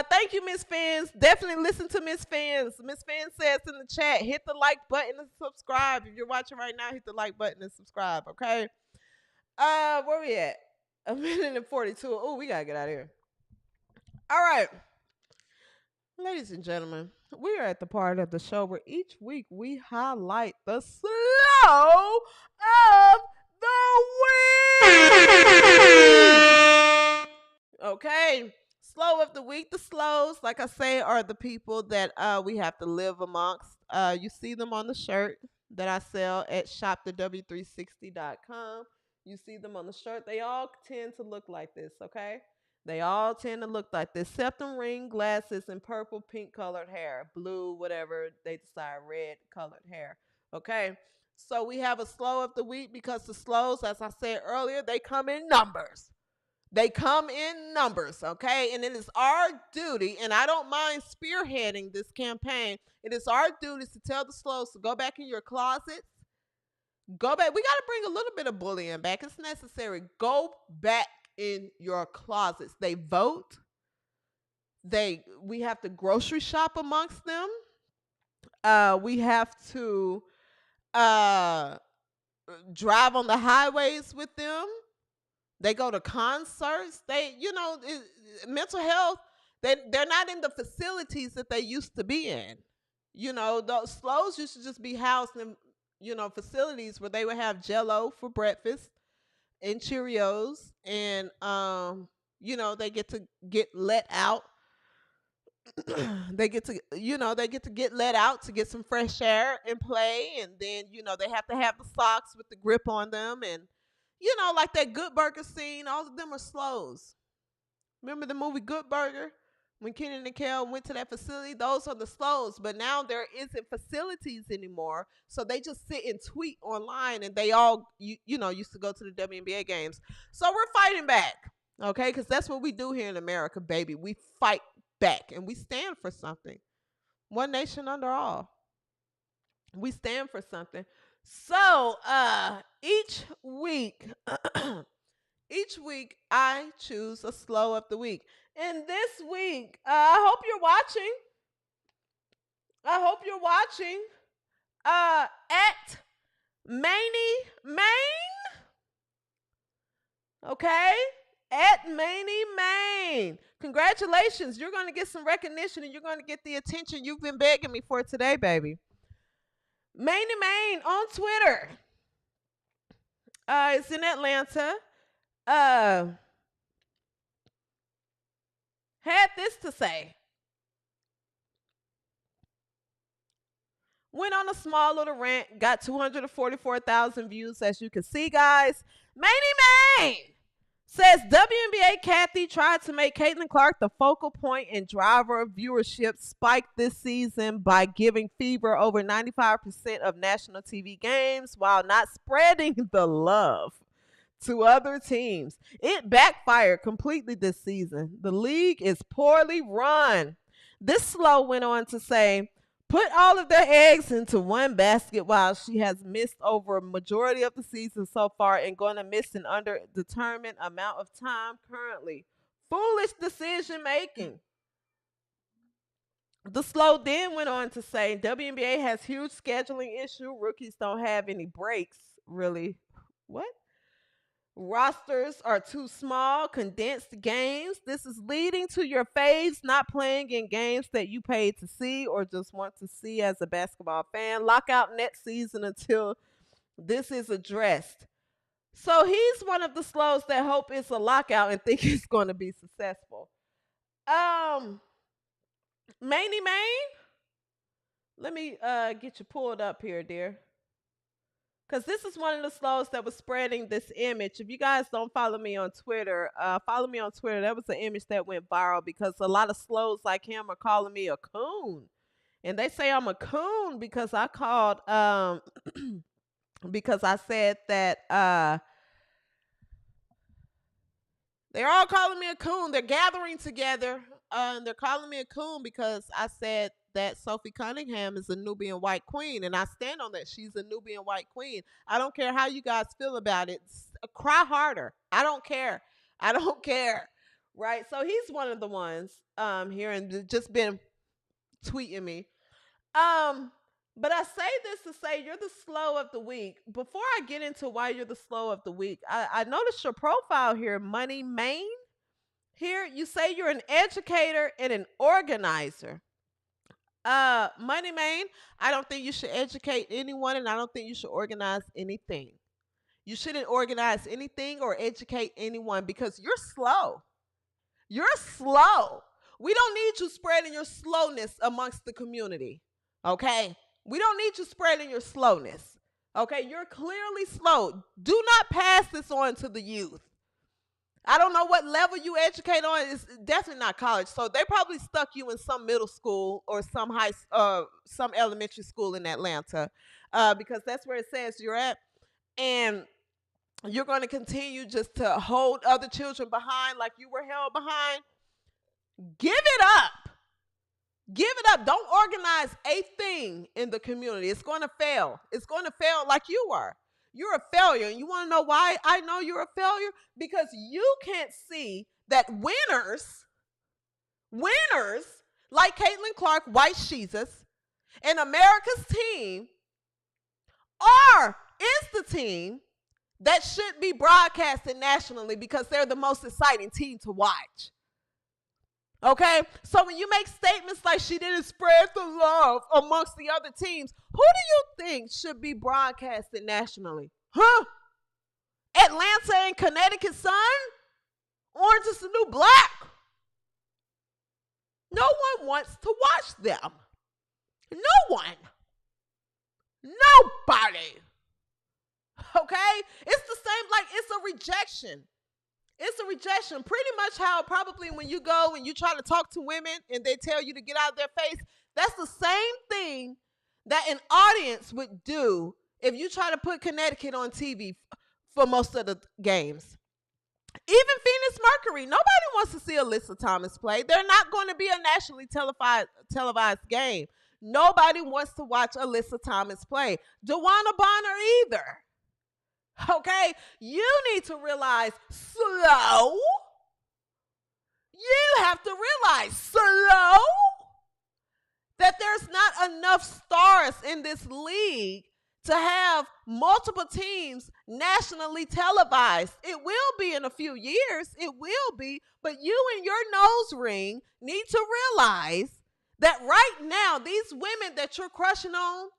Thank you, Miss Fans. Definitely listen to Miss Fans. Miss Fans says in the chat, hit the like button and subscribe. If you're watching right now, hit the like button and subscribe, okay? Where we at? 1:42. Oh, we gotta get out of here. All right. Ladies and gentlemen, we are at the part of the show where each week we highlight the slow of the week. Okay. Slow of the week. The slows, like I say, are the people that we have to live amongst. You see them on the shirt that I sell at shopthew360.com. You see them on the shirt. They all tend to look like this, okay? They all tend to look like this. Septum ring, glasses, and purple, pink colored hair. Blue, whatever they decide, red colored hair. Okay? So we have a slow of the week because the slows, as I said earlier, they come in numbers. They come in numbers, okay? And it is our duty, and I don't mind spearheading this campaign. It is our duty to tell the slows to go back in your closets. Go back. We got to bring a little bit of bullying back. It's necessary. Go back in your closets. They vote. We have to grocery shop amongst them. We have to drive on the highways with them. They go to concerts. Mental health, they're not in the facilities that they used to be in. Those slows used to just be housed in, facilities where they would have Jell-O for breakfast and Cheerios, and they get to get let out. They get to get let out to get some fresh air and play, and then they have to have the socks with the grip on them, and like that Good Burger scene. All of them are slows. Remember the movie Good Burger? When Kenan and Kel went to that facility, those are the slows. But now there isn't facilities anymore. So they just sit and tweet online, and they all, used to go to the WNBA games. So we're fighting back, okay? Because that's what we do here in America, baby. We fight back, and we stand for something. One nation under all. We stand for something. So each week I choose a slow of the week. And this week, I hope you're watching. At Maney Main. Okay? At Maney Main. Congratulations. You're going to get some recognition, and you're going to get the attention you've been begging me for today, baby. Maney Main on Twitter. It's in Atlanta. Had this to say. Went on a small little rant, got 244,000 views, as you can see, guys. Maney Main says WNBA Kathy tried to make Caitlin Clark the focal point and driver of viewership spiked this season by giving Fever over 95% of national TV games while not spreading the love to other teams. It backfired completely this season. The league is poorly run. This slow went on to say, put all of their eggs into one basket while she has missed over a majority of the season so far and going to miss an underdetermined amount of time currently. Foolish decision making. The Slow then went on to say WNBA has huge scheduling issue. Rookies don't have any breaks, really. What? Rosters are too small, condensed games. This is leading to your faves not playing in games that you paid to see or just want to see as a basketball fan. Lockout next season until this is addressed. So he's one of the Slows that hope it's a lockout and think it's going to be successful. Maney Main, let me get you pulled up here, dear. Because this is one of the Slows that was spreading this image. If you guys don't follow me on Twitter, follow me on Twitter. That was an image that went viral because a lot of Slows like him are calling me a coon. And they say I'm a coon because I called, because I said that they're all calling me a coon. They're gathering together. They're calling me a coon because I said that Sophie Cunningham is a Nubian white queen, and I stand on that. She's a Nubian white queen. I don't care how you guys feel about it. Cry harder. I don't care. I don't care. Right? So he's one of the ones here and just been tweeting me. But I say this to say you're the Slow of the week. Before I get into why you're the Slow of the week, I noticed your profile here, Money Main. Here you say you're an educator and an organizer. Money Main, I don't think you should educate anyone, and I don't think you should organize anything. You shouldn't organize anything or educate anyone because you're slow. You're slow. We don't need you spreading your slowness amongst the community. Okay? We don't need you spreading your slowness. Okay? You're clearly slow. Do not pass this on to the youth. I don't know what level you educate on. It's definitely not college. So they probably stuck you in some middle school or some elementary school in Atlanta because that's where it says you're at. And you're going to continue just to hold other children behind like you were held behind. Give it up. Give it up. Don't organize a thing in the community. It's going to fail. It's going to fail like you are. You're a failure. And you want to know why I know you're a failure? Because you can't see that winners like Caitlin Clark, White Jesus, and America's team is the team that should be broadcasted nationally because they're the most exciting team to watch. Okay? So when you make statements like she didn't spread the love amongst the other teams, who do you think should be broadcasted nationally? Huh? Atlanta and Connecticut Sun? Orange is the New Black? No one wants to watch them. No one. Nobody. Okay? It's the same, like it's a rejection. It's a rejection. Pretty much how probably when you go and you try to talk to women and they tell you to get out of their face, that's the same thing that an audience would do if you try to put Connecticut on TV for most of the games. Even Phoenix Mercury, nobody wants to see Alyssa Thomas play. They're not going to be a nationally televised game. Nobody wants to watch Alyssa Thomas play. DeWanna Bonner either. Okay, you need to realize slow. You have to realize slow that there's not enough stars in this league to have multiple teams nationally televised. It will be in a few years. It will be. But you and your nose ring need to realize that right now, these women that you're crushing on,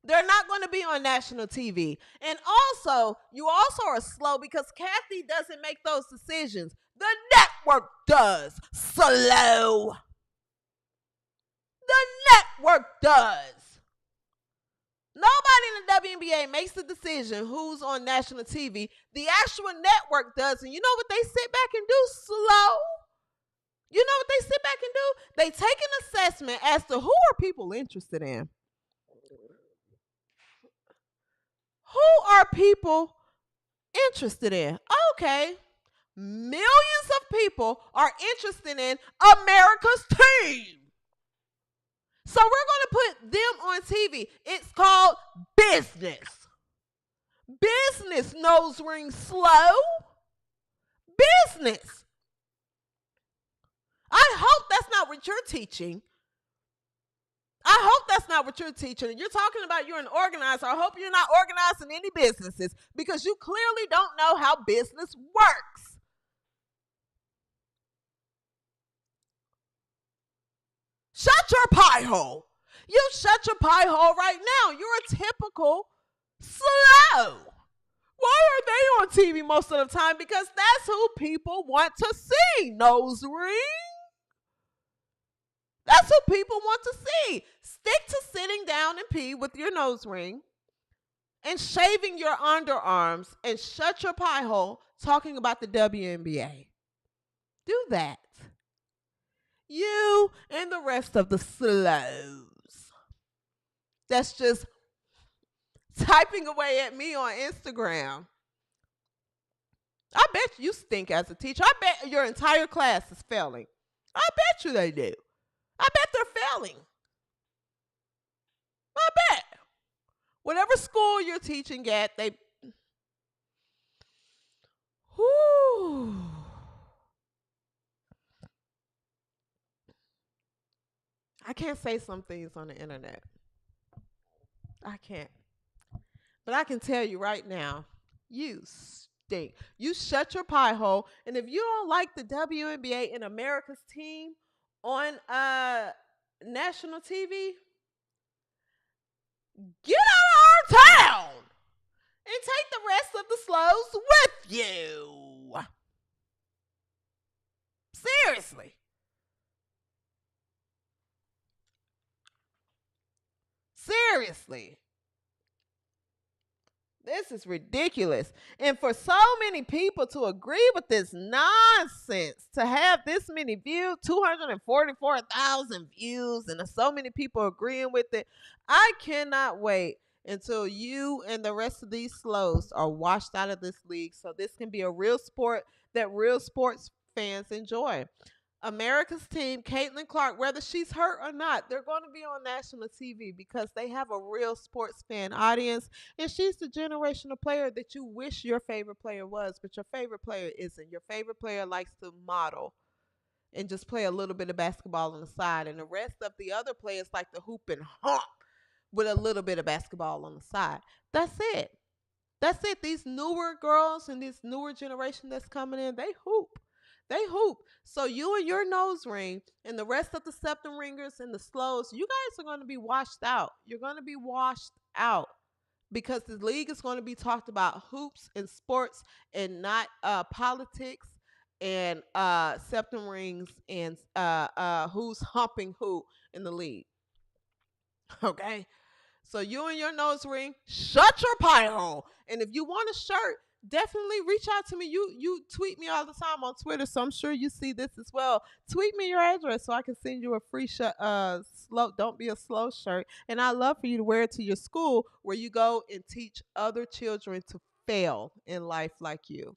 they're not going to be on national TV. And also, you also are slow because Kathy doesn't make those decisions. The network does. Slow. The network does. Nobody in the WNBA makes the decision who's on national TV. The actual network does. And you know what they sit back and do? Slow. You know what they sit back and do? They take an assessment as to who are people interested in. Who are people interested in? Okay. Millions of people are interested in America's team. So we're going to put them on TV. It's called business. Business, nose ring slow. Business. I hope that's not what you're teaching. I hope that's not what you're teaching. You're talking about you're an organizer. I hope you're not organizing any businesses because you clearly don't know how business works. Shut your pie hole. You shut your pie hole right now. You're a typical slow. Why are they on TV most of the time? Because that's who people want to see. Nose ring. That's who people want to see. Stick to sitting down and pee with your nose ring and shaving your underarms and shut your pie hole talking about the WNBA. Do that. You and the rest of the slows that's just typing away at me on Instagram. I bet you stink as a teacher. I bet your entire class is failing. I bet you they do. I bet they're failing. I bet. Whatever school you're teaching at, they... Whew. I can't say some things on the internet. I can't. But I can tell you right now, you stink. You shut your pie hole. And if you don't like the WNBA and America's team on national TV, get out of our town and take the rest of the slows with you. Seriously. Seriously. This is ridiculous. And for so many people to agree with this nonsense, to have this many views, 244,000 views, and so many people agreeing with it, I cannot wait until you and the rest of these slows are washed out of this league so this can be a real sport that real sports fans enjoy. America's team, Caitlin Clark, whether she's hurt or not, they're going to be on national TV because they have a real sports fan audience. And she's the generational player that you wish your favorite player was, but your favorite player isn't. Your favorite player likes to model and just play a little bit of basketball on the side. And the rest of the other players like to hoop and hump with a little bit of basketball on the side. That's it. That's it. These newer girls and this newer generation that's coming in, they hoop. They hoop. So you and your nose ring and the rest of the septum ringers and the slows, you guys are going to be washed out. You're going to be washed out because the league is going to be talked about hoops and sports and not politics and septum rings and who's humping who in the league. Okay? So you and your nose ring, shut your pie hole. And if you want a shirt, definitely reach out to me. You tweet me all the time on Twitter, so I'm sure you see this as well. Tweet me your address so I can send you a free slow Don't Be a Slow shirt. And I'd love for you to wear it to your school where you go and teach other children to fail in life like you.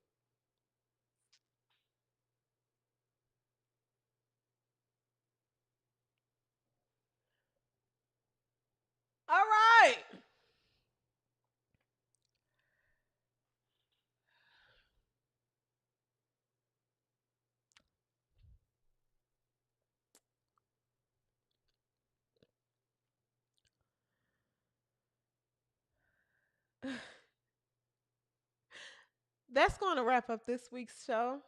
All right. That's going to wrap up this week's show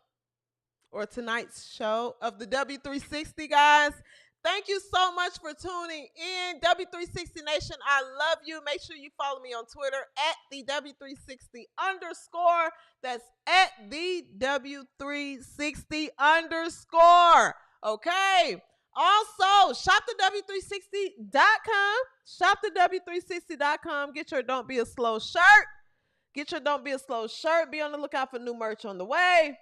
or tonight's show of the W360, guys. Thank you so much for tuning in. W360 Nation, I love you. Make sure you follow me on Twitter at the W360 _. That's at the W360 _. Okay. Also, shop the W360.com. Shop the W360.com. Get your Don't Be a Slow shirt. Get your Don't Be a Slow shirt. Be on the lookout for new merch on the way.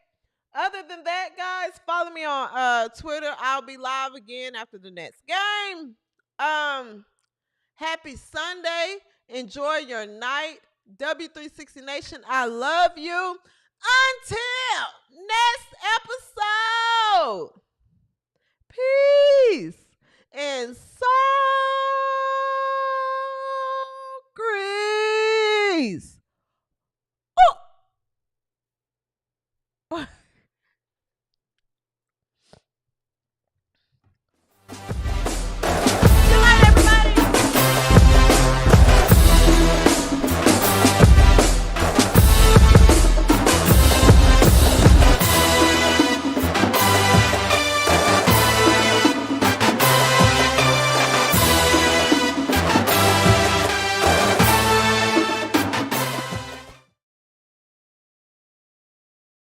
Other than that, guys, follow me on Twitter. I'll be live again after the next game. Happy Sunday. Enjoy your night. W360 Nation, I love you. Until next episode. Peace and so CRIES.